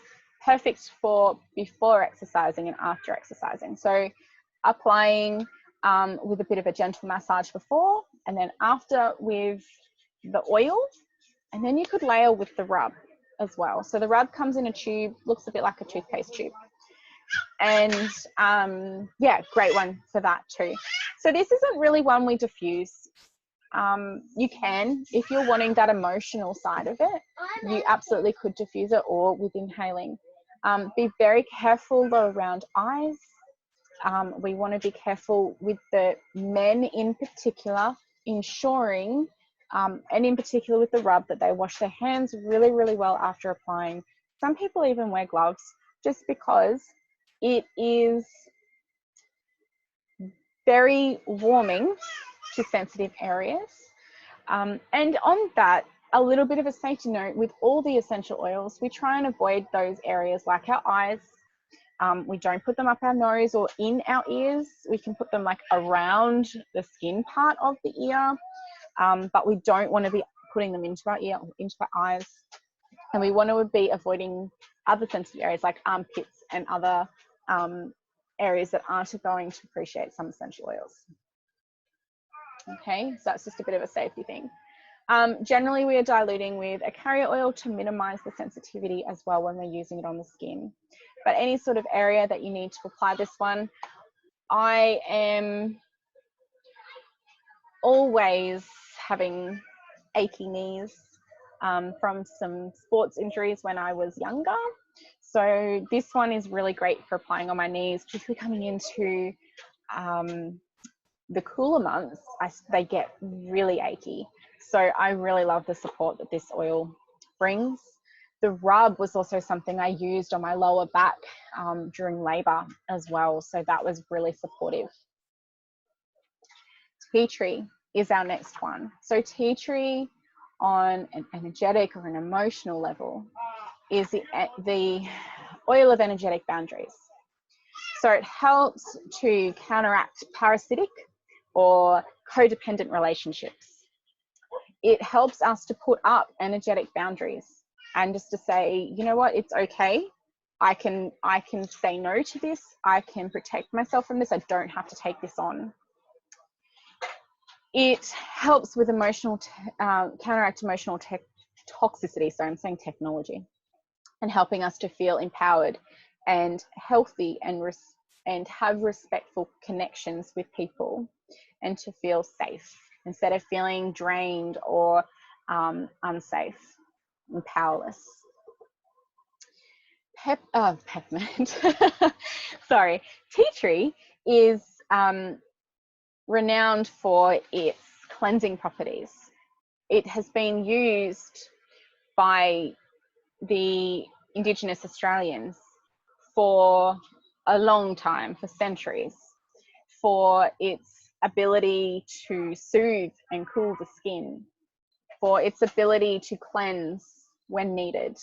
Perfect for before exercising and after exercising. So applying with a bit of a gentle massage before, and then after with the oil, and then you could layer with the rub as well. So the rub comes in a tube, looks a bit like a toothpaste tube. And yeah, great one for that too. So this isn't really one we diffuse. You can, if you're wanting that emotional side of it, you absolutely could diffuse it or with inhaling. Be very careful though around eyes. We want to be careful with the men in particular, ensuring, and in particular with the rub, that they wash their hands really, really well after applying. Some people even wear gloves just because It is very warming to sensitive areas. And on that, a little bit of a safety note, with all the essential oils, we try and avoid those areas like our eyes. We don't put them up our nose or in our ears. We can put them like around the skin part of the ear, but we don't want to be putting them into our ear or into our eyes. And we want to be avoiding other sensitive areas like armpits and other areas that aren't going to appreciate some essential oils. Okay, so that's just a bit of a safety thing. Generally, we are diluting with a carrier oil to minimize the sensitivity as well when we're using it on the skin. But any sort of area that you need to apply this one, I am always having achy knees from some sports injuries when I was younger. So this one is really great for applying on my knees, particularly coming into the cooler months. They get really achy. So I really love the support that this oil brings. The rub was also something I used on my lower back during labor as well. So that was really supportive. Tea tree is our next one. So tea tree on an energetic or an emotional level is the oil of energetic boundaries. So it helps to counteract parasitic or codependent relationships. It helps us to put up energetic boundaries and just to say, you know what, it's okay. I can say no to this. I can protect myself from this. I don't have to take this on. It helps with counteract emotional toxicity. So I'm saying technology, and helping us to feel empowered and healthy and have respectful connections with people and to feel safe instead of feeling drained or unsafe and powerless. Peppermint. Sorry. Tea tree is renowned for its cleansing properties. It has been used by the Indigenous Australians for a long time, for centuries, for its ability to soothe and cool the skin, for its ability to cleanse when needed,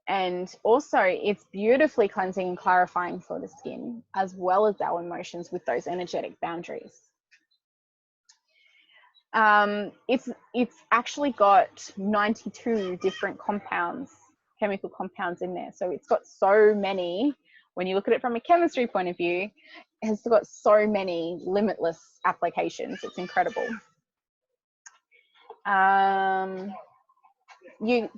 and also it's beautifully cleansing and clarifying for the skin, as well as our emotions with those energetic boundaries. It's actually got 92 different chemical compounds in there. So it's got so many, when you look at it from a chemistry point of view, it has got so many limitless applications. It's incredible.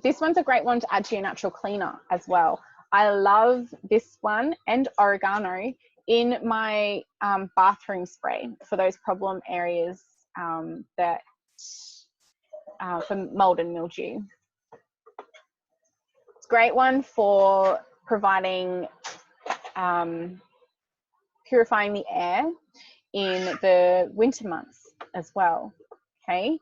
This one's a great one to add to your natural cleaner as well. I love this one and oregano in my bathroom spray for those problem areas for mold and mildew. It's a great one for providing purifying the air in the winter months as well. Okay,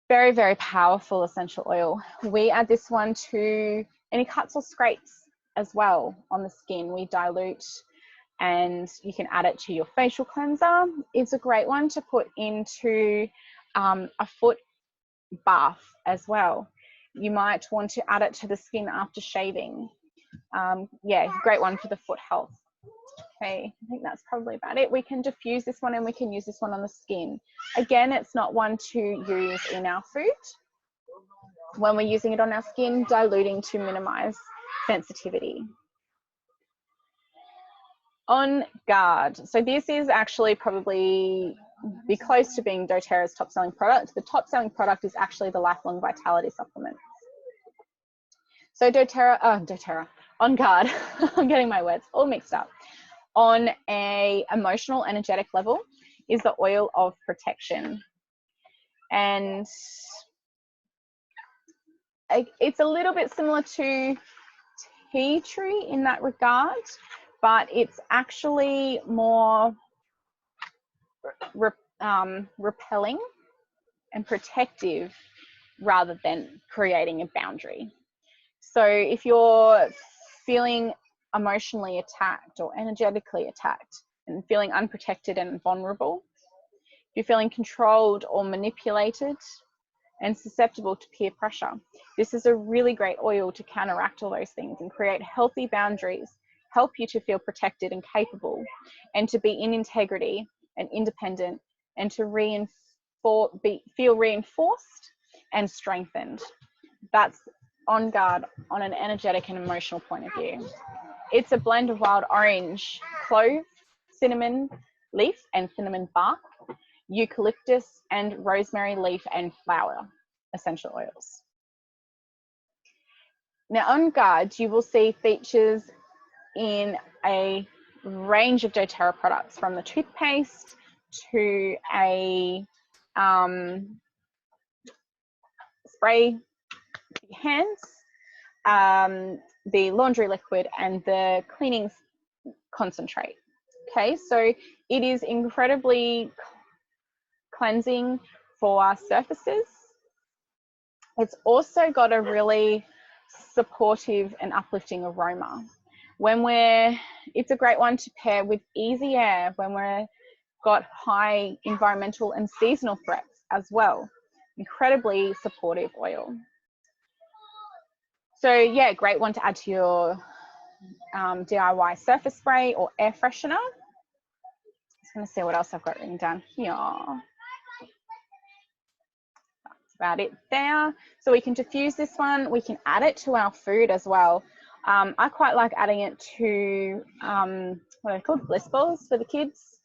very, very powerful essential oil. We add this one to any cuts or scrapes as well on the skin. We dilute, and you can add it to your facial cleanser. It's a great one to put into a foot bath as well. You might want to add it to the skin after shaving. Yeah, great one for the foot health. Okay, I think that's probably about it. We can diffuse this one and we can use this one on the skin. Again, it's not one to use in our food. When we're using it on our skin, diluting to minimize sensitivity. On Guard. So this is actually probably be close to being doTERRA's top selling product. The top selling product is actually the Lifelong Vitality Supplement. So doTERRA, On Guard, I'm getting my words all mixed up. On a emotional, energetic level is the oil of protection. And it's a little bit similar to tea tree in that regard, but it's actually more repelling and protective rather than creating a boundary. So if you're feeling emotionally attacked or energetically attacked and feeling unprotected and vulnerable, if you're feeling controlled or manipulated and susceptible to peer pressure, this is a really great oil to counteract all those things and create healthy boundaries, help you to feel protected and capable, and to be in integrity and independent, and to feel reinforced and strengthened. That's On Guard on an energetic and emotional point of view. It's a blend of wild orange, clove, cinnamon leaf and cinnamon bark, eucalyptus and rosemary leaf and flower essential oils. Now, On Guard, you will see features in a range of doTERRA products, from the toothpaste to a spray for your hands, the laundry liquid, and the cleaning concentrate. Okay, so it is incredibly cleansing for our surfaces. It's also got a really supportive and uplifting aroma. It's a great one to pair with Easy Air when we're got high environmental and seasonal threats as well. Incredibly supportive oil. So yeah, great one to add to your DIY surface spray or air freshener. Just going to see what else I've got written down here. That's about it there. So we can diffuse this one. We can add it to our food as well. I quite like adding it to what are they called? Bliss balls for the kids.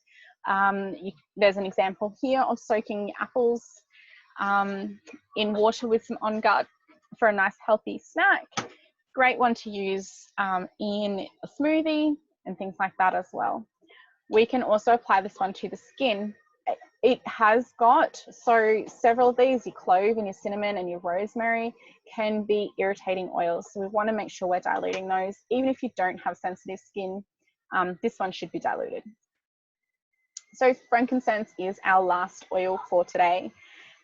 There's an example here of soaking apples in water with some On Guard for a nice healthy snack. Great one to use in a smoothie and things like that as well. We can also apply this one to the skin. It has got, so several of these, your clove and your cinnamon and your rosemary, can be irritating oils. So we want to make sure we're diluting those. Even if you don't have sensitive skin, this one should be diluted. So frankincense is our last oil for today.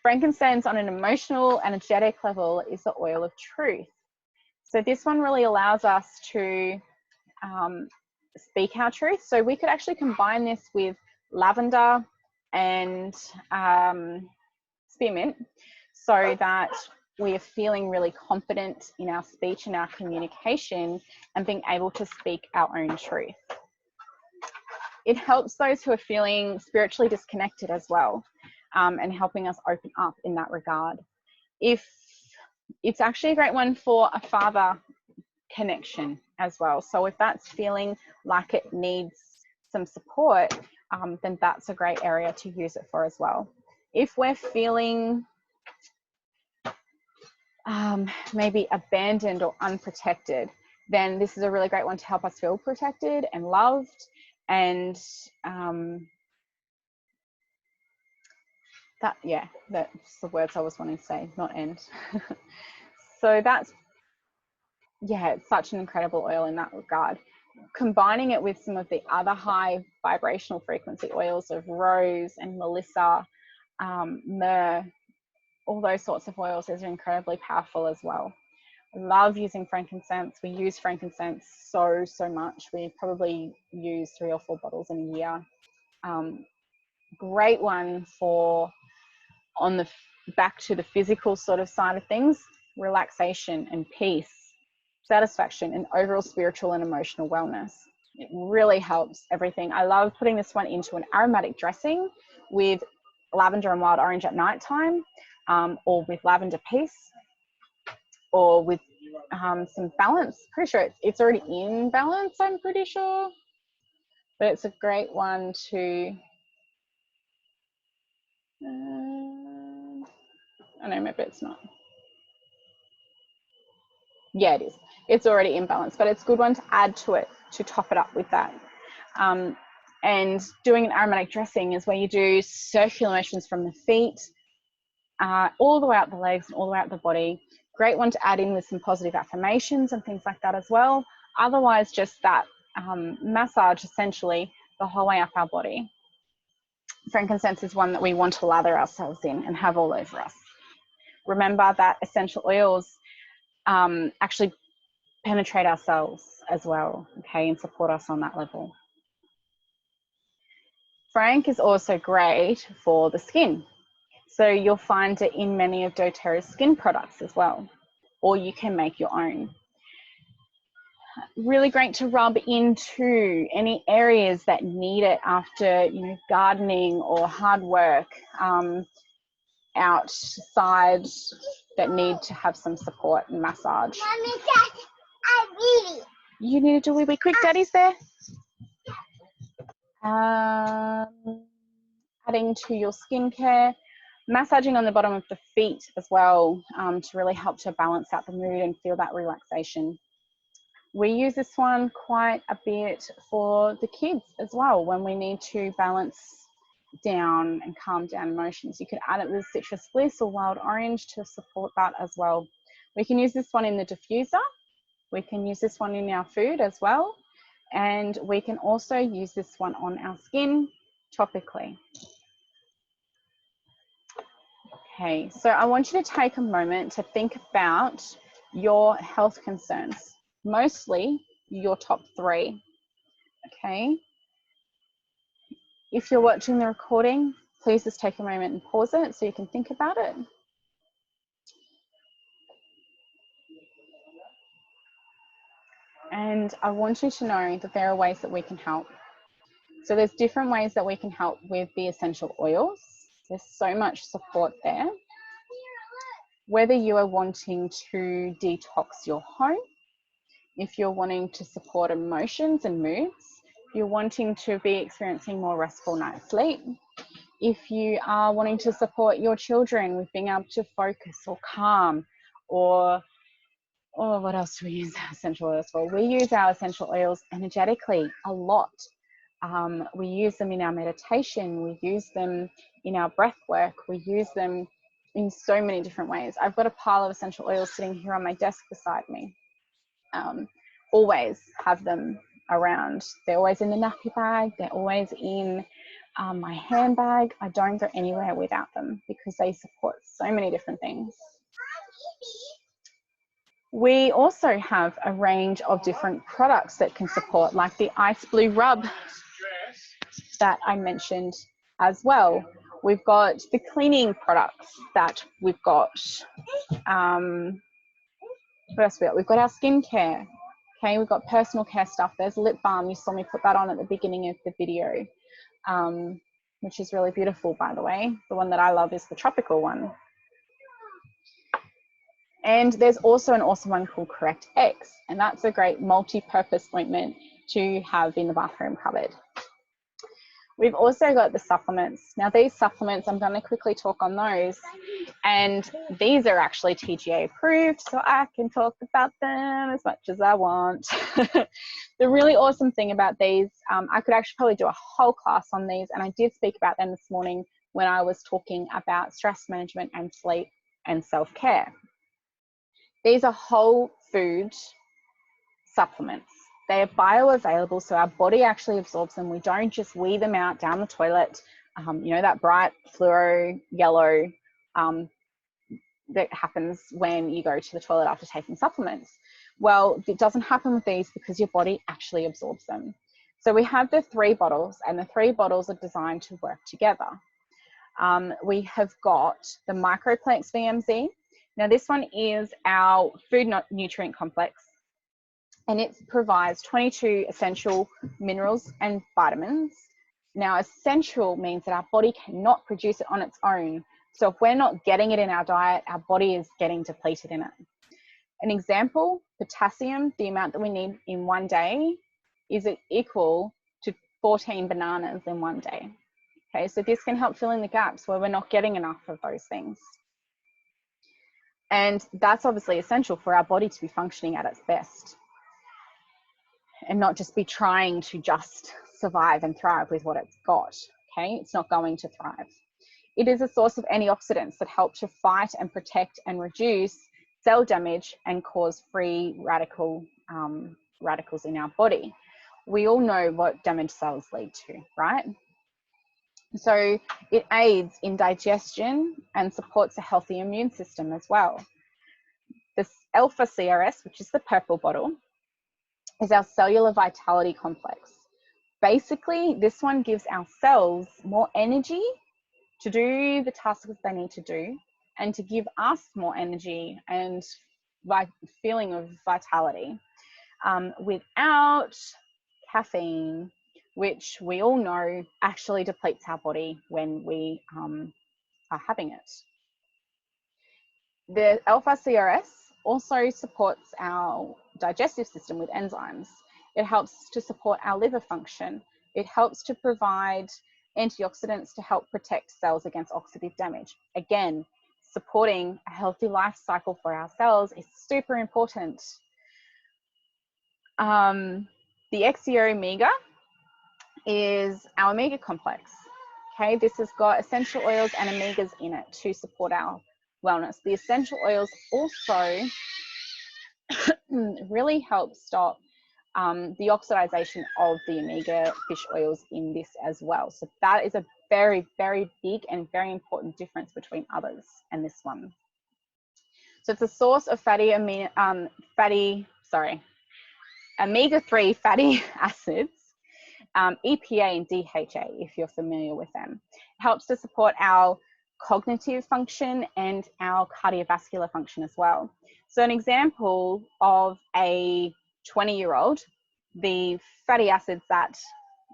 Frankincense on an emotional, energetic level is the oil of truth. So this one really allows us to speak our truth. So we could actually combine this with lavender and spearmint, so that we are feeling really confident in our speech and our communication and being able to speak our own truth. It helps those who are feeling spiritually disconnected as well, and helping us open up in that regard. It's actually a great one for a father connection as well. So if that's feeling like it needs some support, then that's a great area to use it for as well. If we're feeling maybe abandoned or unprotected, then this is a really great one to help us feel protected and loved. And that's the words I was wanting to say, not end. So that's, yeah, it's such an incredible oil in that regard. Combining it with some of the other high vibrational frequency oils of rose and melissa, myrrh, all those sorts of oils is incredibly powerful as well. I love using frankincense. We use frankincense so much. We probably use 3 or 4 bottles in a year. Great one for on the back to the physical sort of side of things, relaxation and peace, satisfaction, and overall spiritual and emotional wellness. It really helps everything. I love putting this one into an aromatic dressing with lavender and wild orange at nighttime, or with lavender peace, or with some balance. Pretty sure it's already in balance, I'm pretty sure. But it's a great one to, I don't know, maybe it's not. Yeah, it is. It's already in balance, but it's a good one to add to it to top it up with that. And doing an aromatic dressing is where you do circular motions from the feet all the way up the legs and all the way up the body. Great one to add in with some positive affirmations and things like that as well. Otherwise, just that massage essentially the whole way up our body. Frankincense is one that we want to lather ourselves in and have all over us. Remember that essential oils actually penetrate our cells as well, okay, and support us on that level. Frank is also great for the skin. So you'll find it in many of doTERRA's skin products as well, or you can make your own. Really great to rub into any areas that need it after, you know, gardening or hard work outside that need to have some support and massage. Mommy, Dad, I need it. You need to do a wee bit quick, Daddy's there. Adding to your skincare, massaging on the bottom of the feet as well, to really help to balance out the mood and feel that relaxation. We use this one quite a bit for the kids as well when we need to balance down and calm down emotions. You could add it with citrus bliss or wild orange to support that as well. We can use this one in the diffuser. We can use this one in our food as well. And we can also use this one on our skin topically. Okay, so I want you to take a moment to think about your health concerns, mostly your top 3, okay? If you're watching the recording, please just take a moment and pause it so you can think about it. And I want you to know that there are ways that we can help. So there's different ways that we can help with the essential oils. There's so much support there. Whether you are wanting to detox your home, if you're wanting to support emotions and moods, if you're wanting to be experiencing more restful night's sleep, if you are wanting to support your children with being able to focus or calm, or what else do we use our essential oils for? We use our essential oils energetically a lot. We use them in our meditation, we use them in our breath work, we use them in so many different ways. I've got a pile of essential oils sitting here on my desk beside me. Always have them around. They're always in the nappy bag, they're always in my handbag. I don't go anywhere without them because they support so many different things. We also have a range of different products that can support, like the Ice Blue Rub that I mentioned as well. We've got the cleaning products that we've got. What else we got? We've got our skincare. Okay, we've got personal care stuff. There's lip balm. You saw me put that on at the beginning of the video, which is really beautiful, by the way. The one that I love is the tropical one. And there's also an awesome one called Correct X, and that's a great multi-purpose ointment to have in the bathroom cupboard. We've also got the supplements. Now these supplements, I'm going to quickly talk on those, and these are actually TGA approved, so I can talk about them as much as I want. The really awesome thing about these, I could actually probably do a whole class on these, and I did speak about them this morning when I was talking about stress management and sleep and self-care. These are whole food supplements. They are bioavailable, so our body actually absorbs them. We don't just wee them out down the toilet. You know, that bright fluoro yellow that happens when you go to the toilet after taking supplements. Well, it doesn't happen with these because your body actually absorbs them. So we have the 3 bottles, and the 3 bottles are designed to work together. We have got the Microplex VMZ. Now this one is our food nutrient complex, and it provides 22 essential minerals and vitamins. Now essential means that our body cannot produce it on its own. So if we're not getting it in our diet, our body is getting depleted in it. An example, potassium, the amount that we need in one day is equal to 14 bananas in one day. Okay, so this can help fill in the gaps where we're not getting enough of those things. And that's obviously essential for our body to be functioning at its best and not just be trying to just survive and thrive with what it's got. Okay, it's not going to thrive. It is a source of antioxidants that help to fight and protect and reduce cell damage and cause free radicals in our body. We all know what damaged cells lead to, right? So it aids in digestion and supports a healthy immune system as well. Alpha CRS, which is the purple bottle, is our cellular vitality complex. Basically, this one gives our cells more energy to do the tasks that they need to do and to give us more energy and feeling of vitality without caffeine, which we all know actually depletes our body when we are having it. The alpha CRS also supports our digestive system with enzymes. It helps to support our liver function. It helps to provide antioxidants to help protect cells against oxidative damage. Again, supporting a healthy life cycle for our cells is super important. The Exio Omega is our omega complex. Okay, this has got essential oils and omegas in it to support our wellness. The essential oils also really help stop the oxidization of the omega fish oils in this as well. So that is a very, very big and very important difference between others and this one. So it's a source of omega-3 fatty acids, EPA and DHA, if you're familiar with them. It helps to support our cognitive function and our cardiovascular function as well. So an example of a 20-year-old, the fatty acids that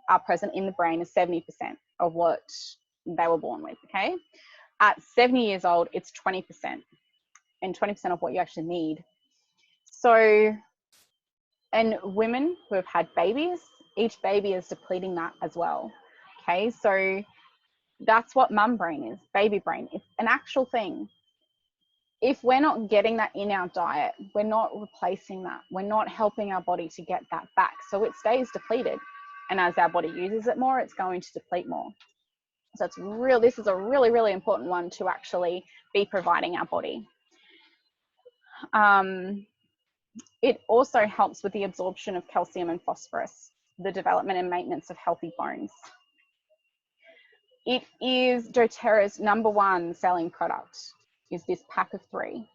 are present in the brain is 70% of what they were born with, okay? At 70 years old, it's 20%, and 20% of what you actually need. So, and women who have had babies, each baby is depleting that as well, okay? So that's what mum brain is, baby brain. It's an actual thing. If we're not getting that in our diet, we're not replacing that. We're not helping our body to get that back. So it stays depleted. And as our body uses it more, it's going to deplete more. So it's real. This is a really, really important one to actually be providing our body. It also helps with the absorption of calcium and phosphorus, the development and maintenance of healthy bones. It is doTERRA's #1 selling product, is this pack of 3.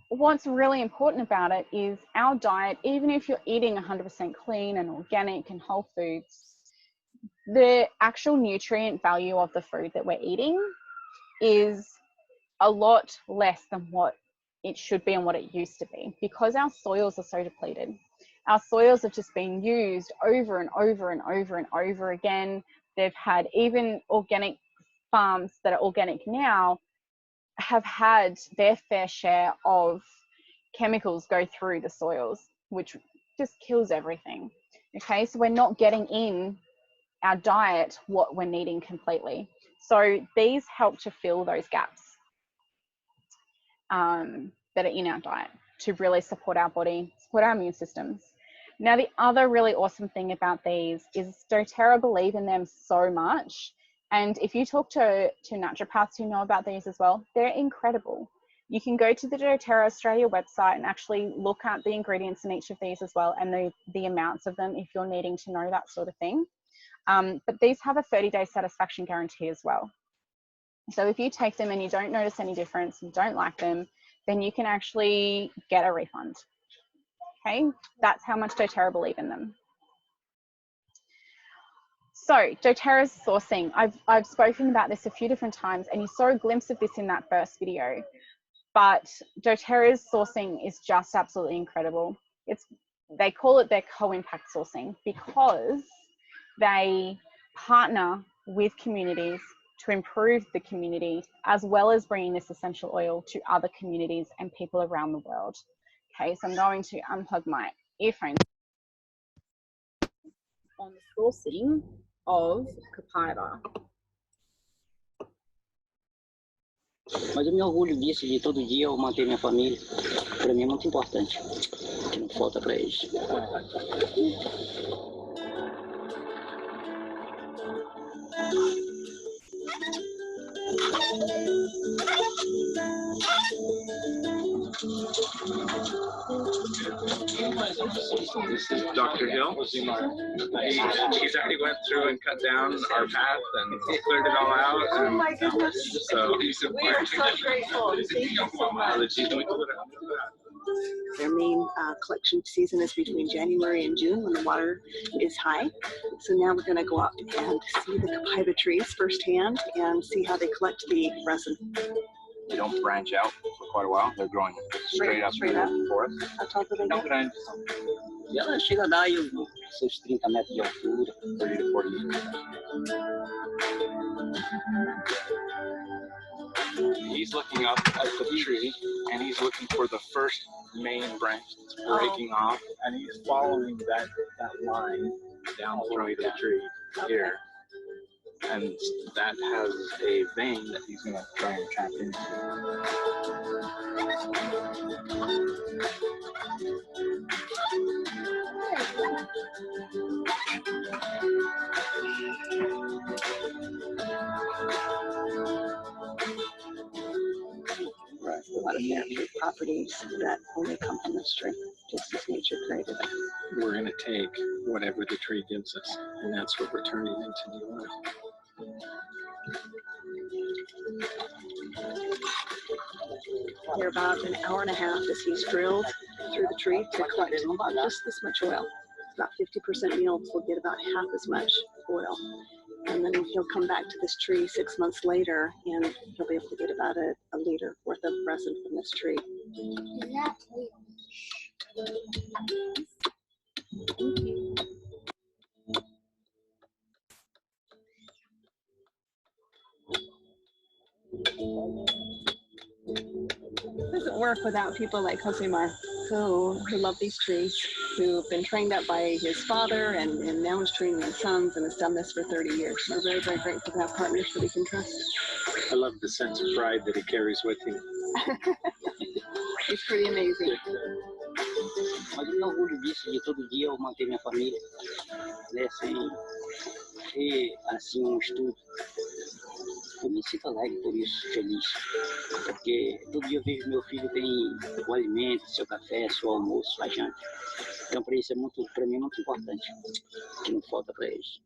What's really important about it is our diet, even if you're eating 100% clean and organic and whole foods, the actual nutrient value of the food that we're eating is a lot less than what it should be and what it used to be, because our soils are so depleted. Our soils have just been used over and over and over and over again. They've had, even organic farms that are organic now have had their fair share of chemicals go through the soils, which just kills everything. Okay, so we're not getting in our diet what we're needing completely. So these help to fill those gaps that are in our diet to really support our body, support our immune systems. Now, the other really awesome thing about these is doTERRA believe in them so much. And if you talk to naturopaths who know about these as well, they're incredible. You can go to the doTERRA Australia website and actually look at the ingredients in each of these as well, and the amounts of them if you're needing to know that sort of thing. But these have a 30-day satisfaction guarantee as well. So if you take them and you don't notice any difference, you don't like them, then you can actually get a refund. Okay, that's how much doTERRA believe in them. So doTERRA's sourcing, I've spoken about this a few different times, and you saw a glimpse of this in that first video, but doTERRA's sourcing is just absolutely incredible. They call it their co-impact sourcing because they partner with communities to improve the community, as well as bringing this essential oil to other communities and people around the world. Okay, so I'm going to unplug my earphones on the sourcing of copaiba. Mas eu me orgulho disso, de todo dia eu manter minha família. Para mim é muito importante, que não falta para eles. This is Dr. Hill. He's already went through and cut down our path and cleared it all out. Oh my goodness. So We are so grateful. Thank you so much. Their main collection season is between January and June when the water is high. So now we're going to go up and see the copaiba trees firsthand and see how they collect the resin. They don't branch out for quite a while. They're growing straight up Straight through up. the forest. How tall do they Não get? grande, E ela chega a dar aí seus 30 metros de altura. 30 to 40 meters. He's looking up at the tree and he's looking for the first main branch that's breaking off, and he's following that line down through the tree here. And that has a vein that he's going to try and tap into. Right. A lot of therapeutic properties that only come from this tree, just as nature created it. We're going to take whatever the tree gives us, and that's what we're turning into new life. They're about an hour and a half as he's drilled through the tree to collect just this much oil. About 50% meal will get about half as much oil. And then he'll come back to this tree 6 months later and he'll be able to get about a liter worth of resin from this tree. It doesn't work without people like Josimar, who love these trees, who've been trained up by his father and now is training his sons and has done this for 30 years. We're very, very grateful to have partners that we can trust. I love the sense of pride that he carries with him. It's pretty amazing. Mas eu tenho orgulho disso, de todo dia eu manter minha família, né, sem ter, assim, estudo. Eu me sinto alegre por isso, feliz, porque todo dia eu vejo meu filho tem o alimento, seu café, seu almoço, sua janta. Então, para isso para mim é muito importante, que não falta para eles.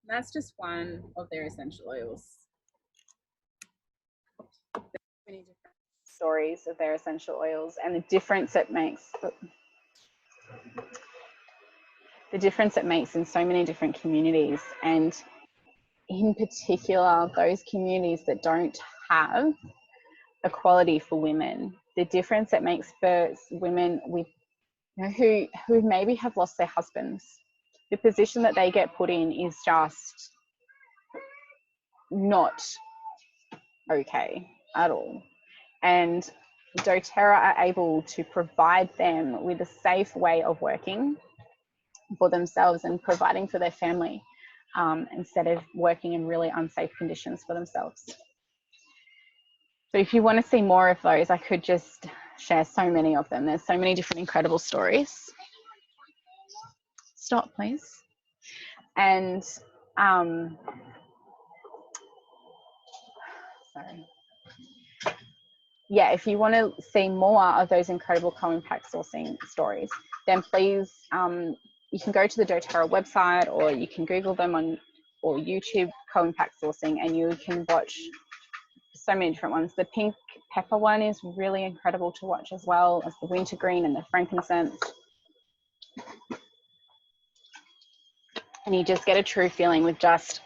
That's just one of their essential oils. Many different stories of their essential oils and the difference it makes. The difference it makes in so many different communities, and in particular those communities that don't have equality for women. The difference it makes for women with, you know, who maybe have lost their husbands. The position that they get put in is just not okay at all. And doTERRA are able to provide them with a safe way of working for themselves and providing for their family, instead of working in really unsafe conditions for themselves. So if you want to see more of those, I could just share so many of them. There's so many different incredible stories. Stop, please. And sorry. Yeah, if you want to see more of those incredible co-impact sourcing stories, then please, you can go to the doTERRA website, or you can Google them on or YouTube co-impact sourcing, and you can watch so many different ones. The pink pepper one is really incredible to watch, as well as the wintergreen and the frankincense. And you just get a true feeling with just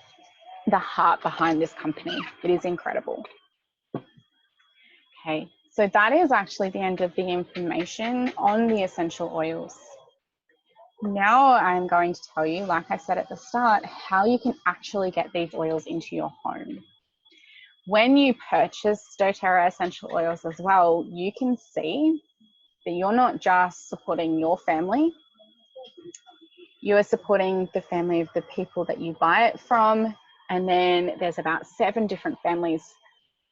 the heart behind this company. It is incredible. Okay, so that is actually the end of the information on the essential oils. Now I'm going to tell you, like I said at the start, how you can actually get these oils into your home. When you purchase doTERRA essential oils as well, you can see that you're not just supporting your family, you are supporting the family of the people that you buy it from, and then there's about 7 different families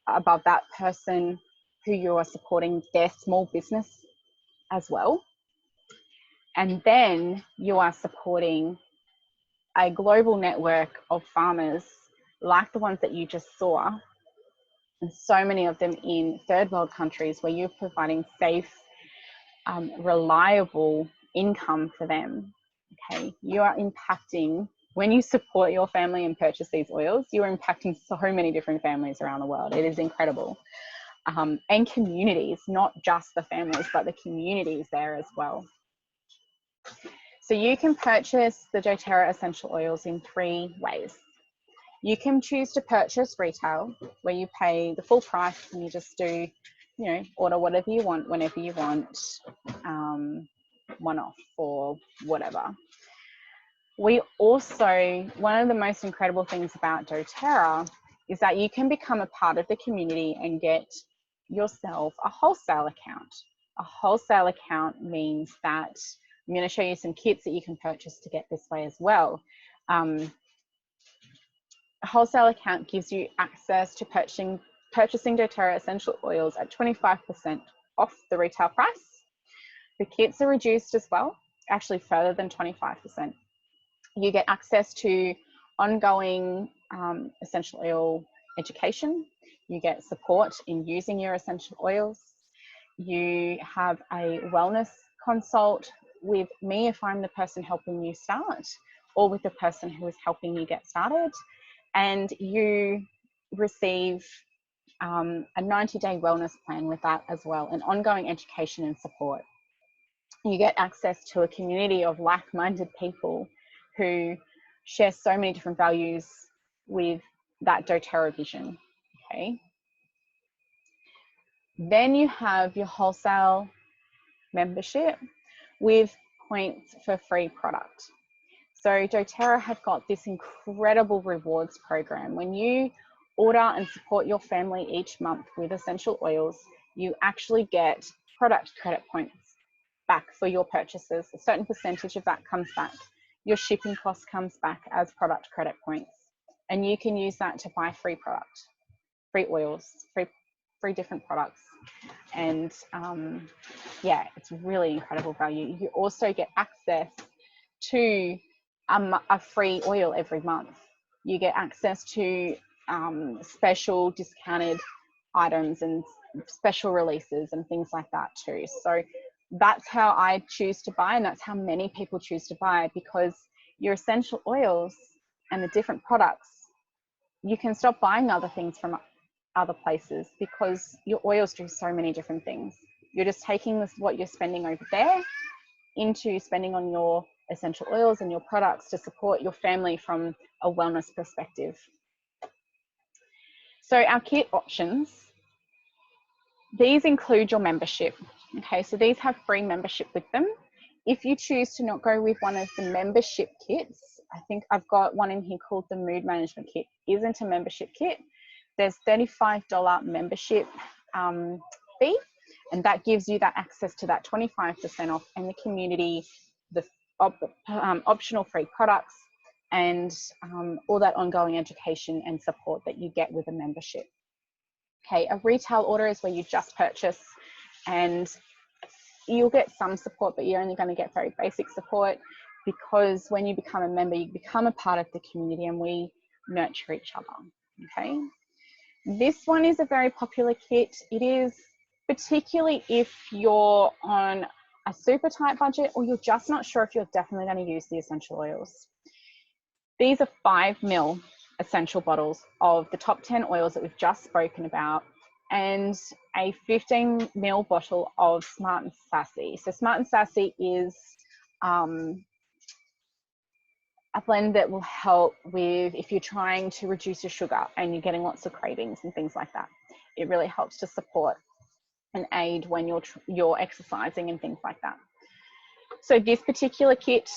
above that person who you are supporting their small business as well. And then you are supporting a global network of farmers like the ones that you just saw and so many of them in third world countries where you're providing safe, reliable income for them. Okay, you are impacting, when you support your family and purchase these oils, you're impacting so many different families around the world. It is incredible. And communities, not just the families, but the communities there as well. So you can purchase the doTERRA essential oils in 3 ways. You can choose to purchase retail, where you pay the full price and you just do, you know, order whatever you want, whenever you want, one-off or whatever. We also, one of the most incredible things about doTERRA is that you can become a part of the community and get yourself a wholesale account. A wholesale account means that, I'm going to show you some kits that you can purchase to get this way as well. A wholesale account gives you access to purchasing doTERRA essential oils at 25% off the retail price. The kits are reduced as well, actually further than 25%. You get access to ongoing essential oil education. You get support in using your essential oils. You have a wellness consult with me if I'm the person helping you start, or with the person who is helping you get started. And you receive a 90-day wellness plan with that as well, and ongoing education and support. You get access to a community of like-minded people who share so many different values with that doTERRA vision, okay? Then you have your wholesale membership with points for free product. So doTERRA have got this incredible rewards program. When you order and support your family each month with essential oils, you actually get product credit points back for your purchases. A certain percentage of that comes back. Your shipping cost comes back as product credit points. And you can use that to buy free product, free oils, free different products. And yeah, it's really incredible value. You also get access to a free oil every month. You get access to special discounted items and special releases and things like that too. So that's how I choose to buy, and that's how many people choose to buy, because your essential oils and the different products, you can stop buying other things from other places because your oils do so many different things. You're just taking this, what you're spending over there, into spending on your essential oils and your products to support your family from a wellness perspective. So our kit options, these include your membership. Okay, so these have free membership with them. If you choose to not go with one of the membership kits, I think I've got one in here called the Mood Management Kit, isn't a membership kit. There's $35 membership fee, and that gives you that access to that 25% off and the community, the optional free products, and all that ongoing education and support that you get with a membership. Okay, a retail order is where you just purchase and you'll get some support, but you're only going to get very basic support, because when you become a member, you become a part of the community and we nurture each other. Okay, this one is a very popular kit. It is particularly if you're on a super tight budget or you're just not sure if you're definitely going to use the essential oils. These are 5 ml essential bottles of the top 10 oils that we've just spoken about, and a 15 ml bottle of Smart and Sassy. So Smart and Sassy is a blend that will help with if you're trying to reduce your sugar and you're getting lots of cravings and things like that. It really helps to support and aid when you're exercising and things like that. So this particular kit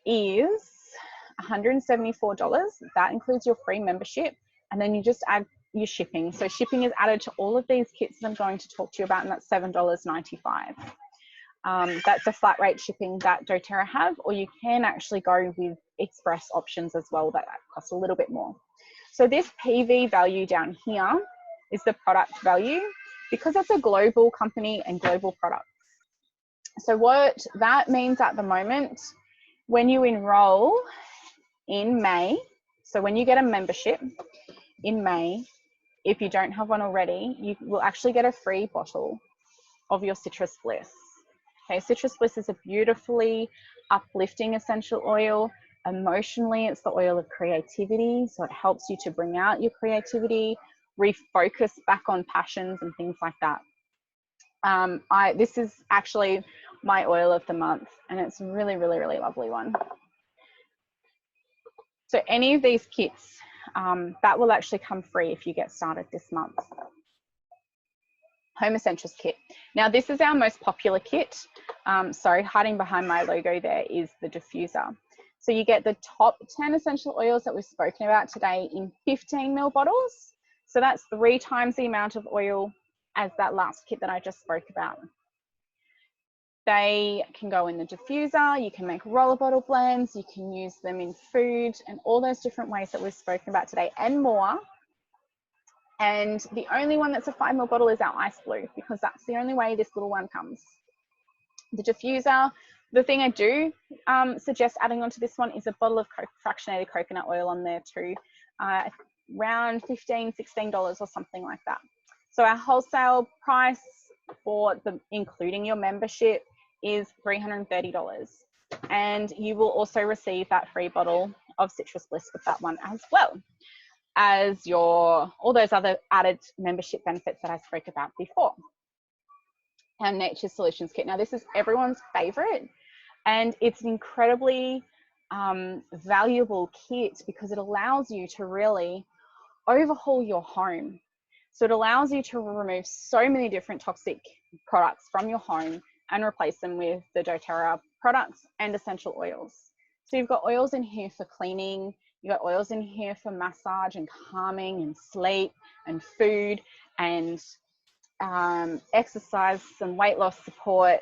is $174. That includes your free membership, and then you just add your shipping. So shipping is added to all of these kits that I'm going to talk to you about, and that's $7.95. That's a flat rate shipping that doTERRA have, or you can actually go with express options as well that cost a little bit more. So this PV value down here is the product value, because it's a global company and global products. So what that means at the moment, when you enroll in May, so when you get a membership in May, if you don't have one already, you will actually get a free bottle of your Citrus Bliss. Okay, Citrus Bliss is a beautifully uplifting essential oil. Emotionally, it's the oil of creativity, so it helps you to bring out your creativity, refocus back on passions and things like that. This is actually my oil of the month, and it's a really, really, really lovely one. So any of these kits, that will actually come free if you get started this month. Home Essentials kit. Now this is our most popular kit. Sorry, hiding behind my logo there is the diffuser. So you get the top 10 essential oils that we've spoken about today in 15 ml bottles. So that's 3 times the amount of oil as that last kit that I just spoke about. They can go in the diffuser, you can make roller bottle blends, you can use them in food, and all those different ways that we've spoken about today and more. And the only one that's a 5 ml bottle is our Ice Blue, because that's the only way this little one comes. The diffuser, the thing I do suggest adding onto this one is a bottle of fractionated coconut oil on there too, around $15, $16 or something like that. So our wholesale price for including your membership is $330, and you will also receive that free bottle of Citrus Bliss with that one as well as all those other added membership benefits that I spoke about before. Our Nature Solutions kit. Now this is everyone's favorite, and it's an incredibly valuable kit because it allows you to really overhaul your home. So it allows you to remove so many different toxic products from your home and replace them with the doTERRA products and essential oils. So you've got oils in here for cleaning, you've got oils in here for massage and calming and sleep and food and exercise and weight loss support,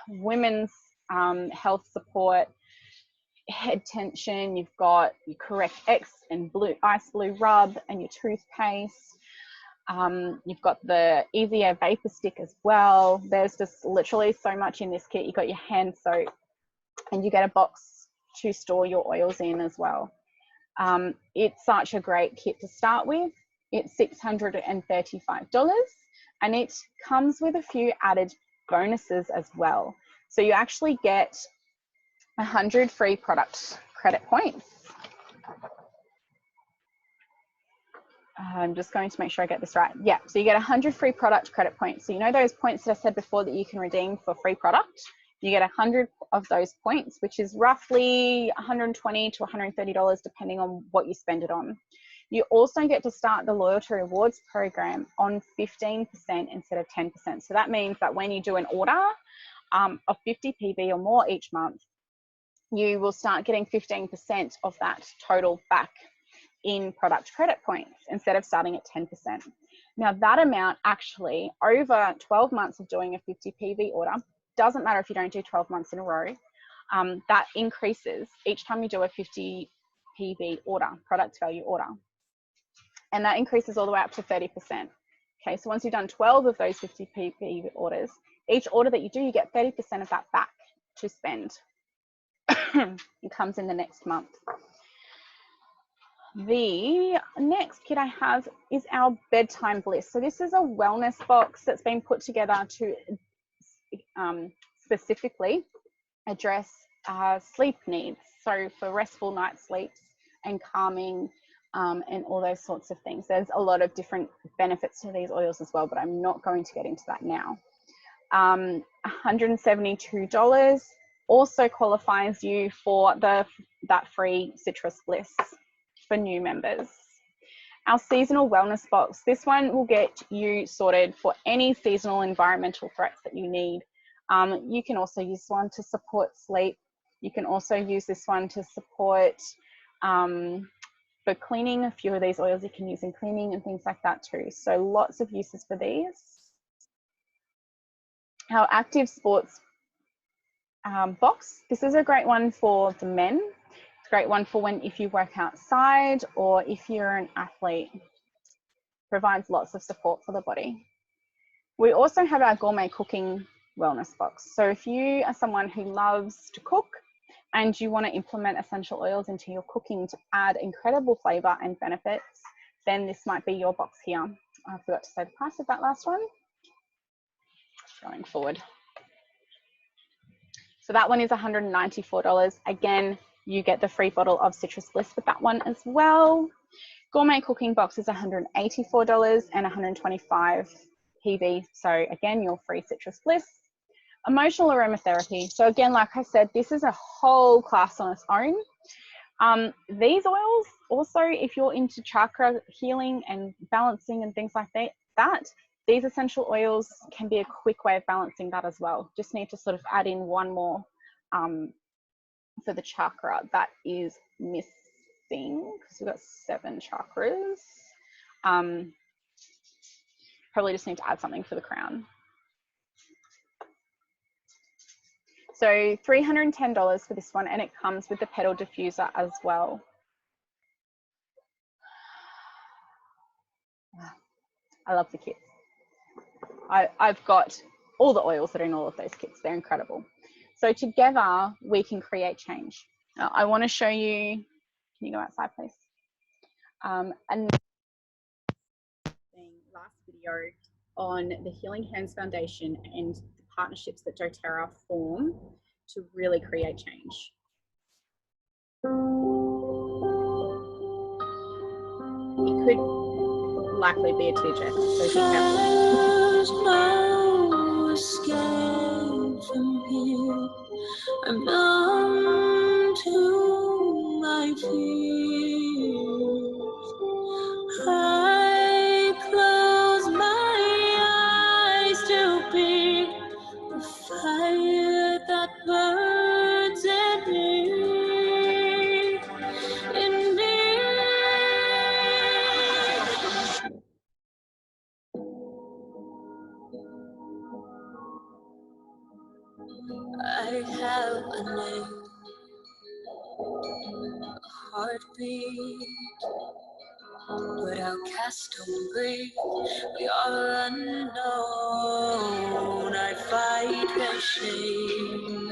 women's health support, head tension. You've got your Correct X and Ice Blue rub and your toothpaste. You've got the Easy Air Vapor Stick as well. There's just literally so much in this kit. You've got your hand soap, and you get a box to store your oils in as well. It's such a great kit to start with. It's $635, and it comes with a few added bonuses as well. So you actually get 100 free product credit points. I'm just going to make sure I get this right. Yeah, so you get 100 free product credit points. So you know those points that I said before that you can redeem for free product? You get 100 of those points, which is roughly $120 to $130 depending on what you spend it on. You also get to start the Loyalty Rewards program on 15% instead of 10%. So that means that when you do an order of 50 PV or more each month, you will start getting 15% of that total back in product credit points instead of starting at 10%. Now that amount actually over 12 months of doing a 50 PV order, doesn't matter if you don't do 12 months in a row, that increases each time you do a 50 PV order, product value order. And that increases all the way up to 30%. Okay, so once you've done 12 of those 50 PV orders, each order that you do, you get 30% of that back to spend. It comes in the next month. The next kit I have is our Bedtime Bliss. So this is a wellness box that's been put together to specifically address sleep needs. So for restful night sleeps and calming and all those sorts of things. There's a lot of different benefits to these oils as well, but I'm not going to get into that now. $172 also qualifies you for that free Citrus Bliss for new members. Our seasonal wellness box, this one will get you sorted for any seasonal environmental threats that you need. You can also use one to support sleep. You can also use this one to support for cleaning. A few of these oils you can use in cleaning and things like that too. So lots of uses for these. Our Active Sports box, this is a great one for the men. It's a great one for if you work outside or if you're an athlete. Provides lots of support for the body. We also have our Gourmet Cooking Wellness box. So if you are someone who loves to cook and you want to implement essential oils into your cooking to add incredible flavor and benefits, then this might be your box here. I forgot to say the price of that last one. Going forward. So that one is $194. Again, you get the free bottle of Citrus Bliss with that one as well. Gourmet cooking box is $184 and 125 PV. So again, your free Citrus Bliss. Emotional aromatherapy. So again, like I said, this is a whole class on its own. These oils also, if you're into chakra healing and balancing and things like that, these essential oils can be a quick way of balancing that as well. Just need to sort of add in one more for the chakra that is missing, because we've got 7 chakras. Probably just need to add something for the crown. So $310 for this one, and it comes with the petal diffuser as well. I love the kits. I've got all the oils that are in all of those kits. They're incredible. So together we can create change. Now, I want to show you, can you go outside please? And last video on the Healing Hands Foundation and the partnerships that doTERRA form to really create change. It could likely be a tearjerker, so be careful. No escape from here. I'm numb to my fears. I close my eyes to be the fire that burns in me. I have a name, a heartbeat, but outcast don't breathe. We are unknown. I fight the shame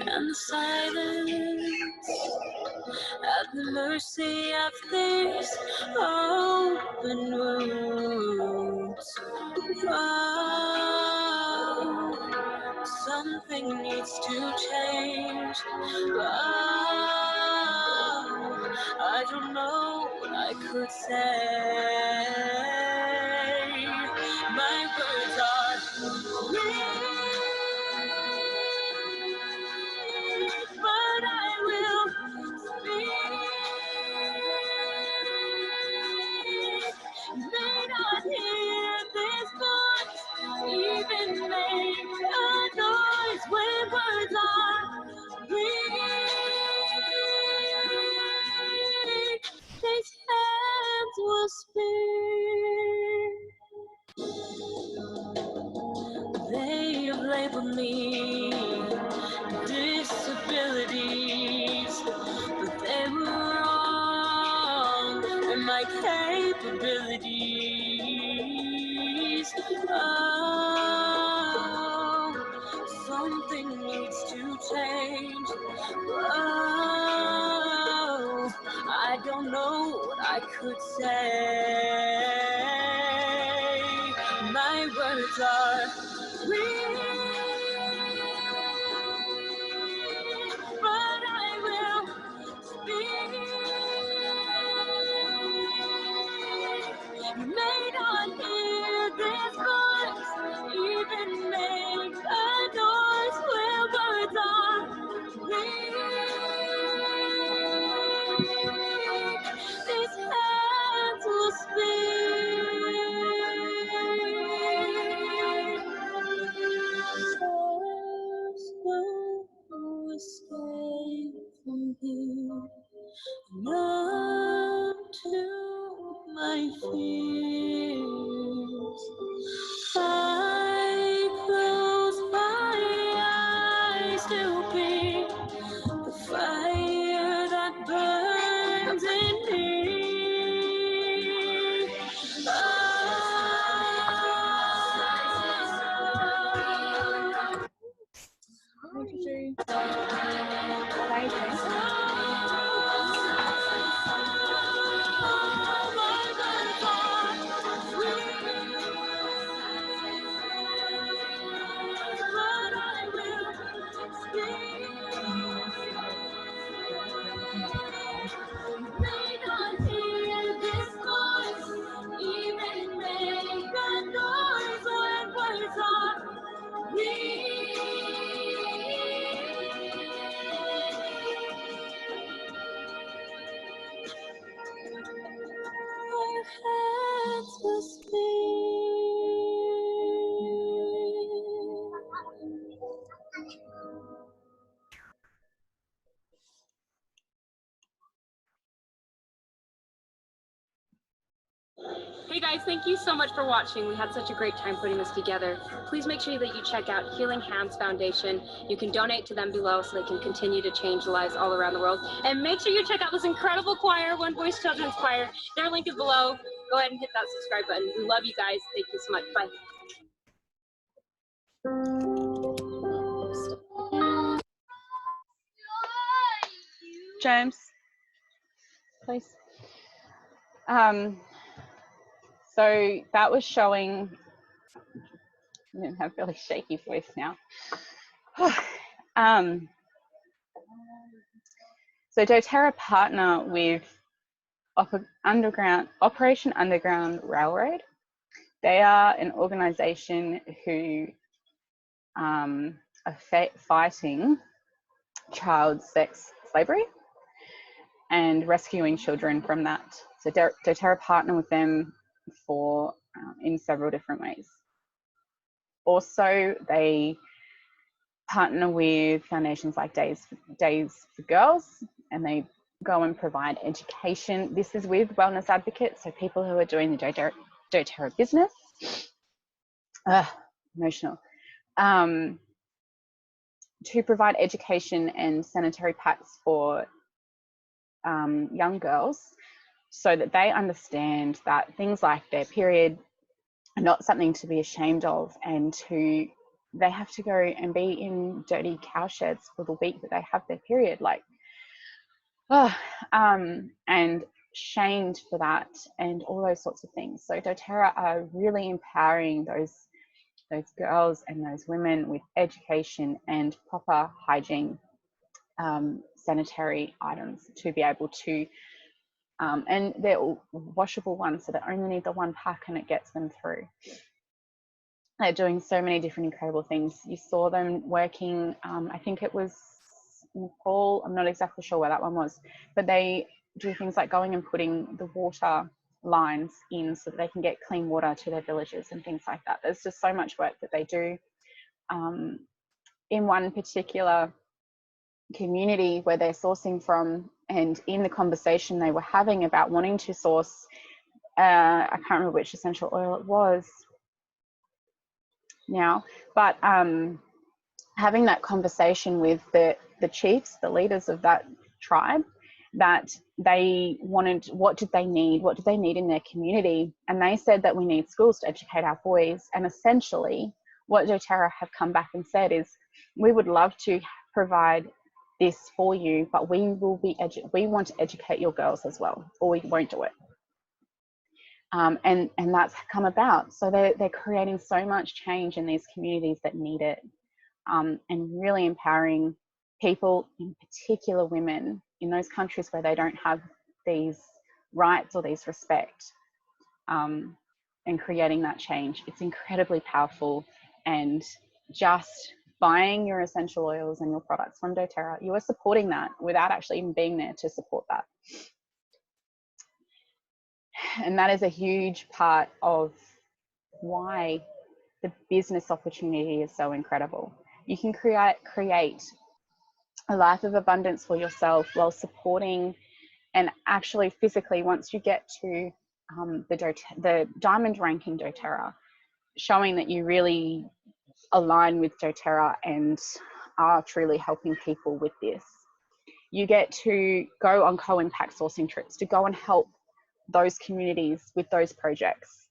and the silence at the mercy of these open wounds. Oh, something needs to change. Oh, I don't know what I could say. My words are weak, but I will speak. You may not hear this voice, even make a noise when words are weak. These hands will speak. They have labeled me disabilities, but they were wrong in my capabilities. Oh, something needs to change. Oh, I don't know what I could say. My words are weak, but I will speak. You may not hear this voice, even make a noise where words are weak. These hands will speak. There's no escape from here. Numb to my fears. I close my eyes to be the fire that burns in me. Guys, thank you so much for watching. We had such a great time putting this together. Please make sure that you check out Healing Hands Foundation. You can donate to them below so they can continue to change lives all around the world. And make sure you check out this incredible choir, One Voice Children's Choir. Their link is below. Go ahead and hit that subscribe button. We love you guys. Thank you so much. Bye. James, please. So that was showing, I have a really shaky voice now. So doTERRA partner with Operation Underground Railroad. They are an organization who are fighting child sex slavery and rescuing children from that. So doTERRA partner with them for in several different ways. Also, they partner with foundations like Days for Girls, and they go and provide education. This is with wellness advocates, so people who are doing the doTERRA business. Emotional. To provide education and sanitary packs for young girls, so that they understand that things like their period are not something to be ashamed of, and they have to go and be in dirty cow sheds for the week that they have their period, like, and shamed for that and all those sorts of things. So doTERRA are really empowering those girls and those women with education and proper hygiene, sanitary items to be able to, and they're washable ones, so they only need the one pack and it gets them through. They're doing so many different incredible things. You saw them working, I think it was Nepal, I'm not exactly sure where that one was, but they do things like going and putting the water lines in so that they can get clean water to their villages and things like that. There's just so much work that they do. In one particular community where they're sourcing from, and in the conversation they were having about wanting to source, I can't remember which essential oil it was now, but having that conversation with the chiefs, the leaders of that tribe, that they wanted, what did they need in their community, and they said that we need schools to educate our boys. And essentially what doTERRA have come back and said is, we would love to provide this for you, but we want to educate your girls as well, or we won't do it. And that's come about. So they're creating so much change in these communities that need it, and really empowering people, in particular women, in those countries where they don't have these rights or these respect, and creating that change. It's incredibly powerful. And just buying your essential oils and your products from doTERRA, you are supporting that without actually even being there to support that. And that is a huge part of why the business opportunity is so incredible. You can create a life of abundance for yourself while supporting, and actually physically, once you get to the diamond ranking doTERRA, showing that you really align with doTERRA and are truly helping people with this, you get to go on co-impact sourcing trips to go and help those communities with those projects.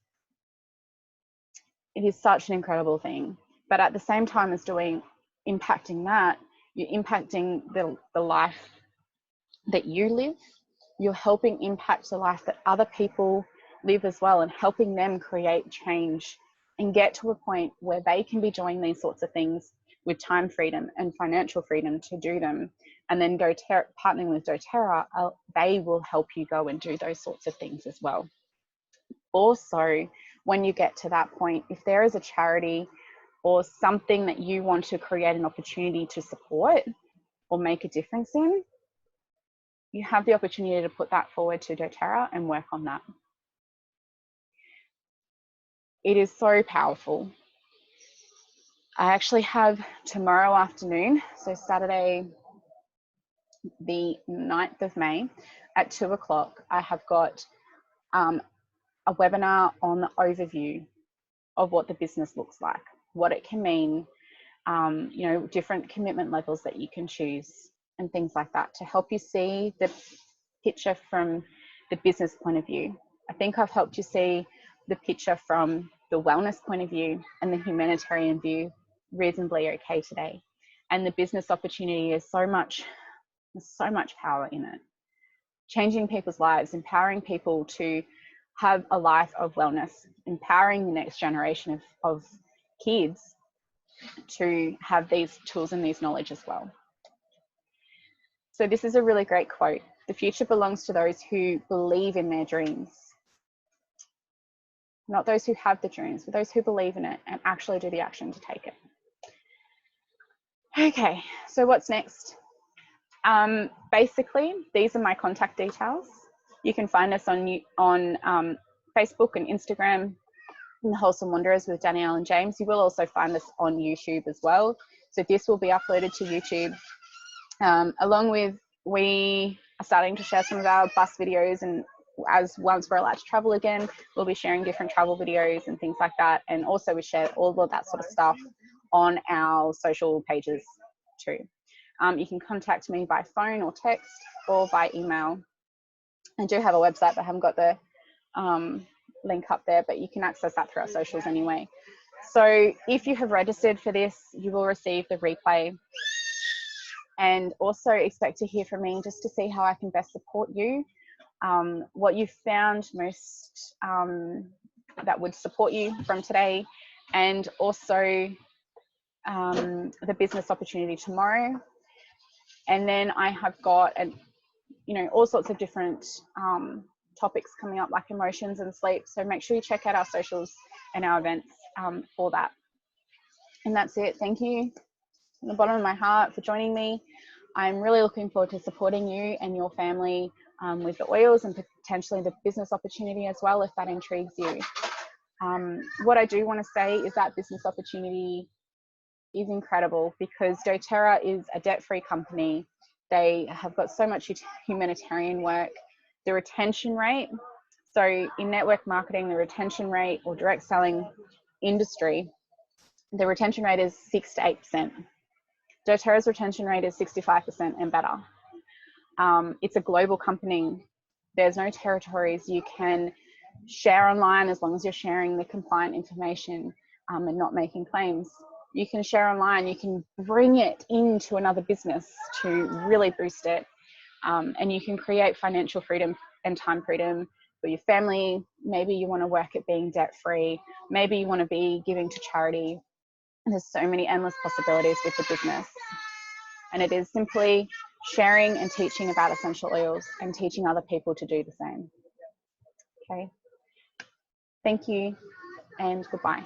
It is such an incredible thing. But at the same time as impacting that, you're impacting the life that you live. You're helping impact the life that other people live as well, and helping them create change and get to a point where they can be doing these sorts of things with time freedom and financial freedom to do them. And then partnering with doTERRA, they will help you go and do those sorts of things as well. Also, when you get to that point, if there is a charity or something that you want to create an opportunity to support or make a difference in, you have the opportunity to put that forward to doTERRA and work on that. It is so powerful. I actually have tomorrow afternoon, so Saturday, the 9th of May at 2 o'clock, I have got a webinar on the overview of what the business looks like, what it can mean, you know, different commitment levels that you can choose and things like that to help you see the picture from the business point of view. I think I've helped you see the picture from the wellness point of view and the humanitarian view reasonably okay today. And the business opportunity is so much power in it. Changing people's lives, empowering people to have a life of wellness, empowering the next generation of kids to have these tools and these knowledge as well. So this is a really great quote. The future belongs to those who believe in their dreams. Not those who have the dreams, but those who believe in it and actually do the action to take it. Okay, so what's next? Basically, these are my contact details. You can find us on Facebook and Instagram, in the Wholesome Wanderers with Danielle and James. You will also find us on YouTube as well. So this will be uploaded to YouTube. Along with, we are starting to share some of our bus videos, and once we're allowed to travel again, we'll be sharing different travel videos and things like that. And also we share all of that sort of stuff on our social pages too. You can contact me by phone or text or by email. I do have a website, but I haven't got the link up there, but you can access that through our socials anyway. So if you have registered for this, you will receive the replay, and also expect to hear from me just to see how I can best support you. What you found most that would support you from today, and also the business opportunity tomorrow. And then I have got all sorts of different topics coming up, like emotions and sleep. So make sure you check out our socials and our events for that. And that's it. Thank you from the bottom of my heart for joining me. I'm really looking forward to supporting you and your family with the oils and potentially the business opportunity as well, if that intrigues you. What I do want to say is that business opportunity is incredible because doTERRA is a debt-free company. They have got so much humanitarian work. The retention rate, so in network marketing, the retention rate or direct selling industry, the retention rate is 6 to 8%. doTERRA's retention rate is 65% and better. It's a global company. There's no territories. You can share online as long as you're sharing the compliant information and not making claims. You can share online. You can bring it into another business to really boost it. And you can create financial freedom and time freedom for your family. Maybe you want to work at being debt-free. Maybe you want to be giving to charity. There's so many endless possibilities with the business. And it is simply sharing and teaching about essential oils and teaching other people to do the same. Okay. Thank you and goodbye.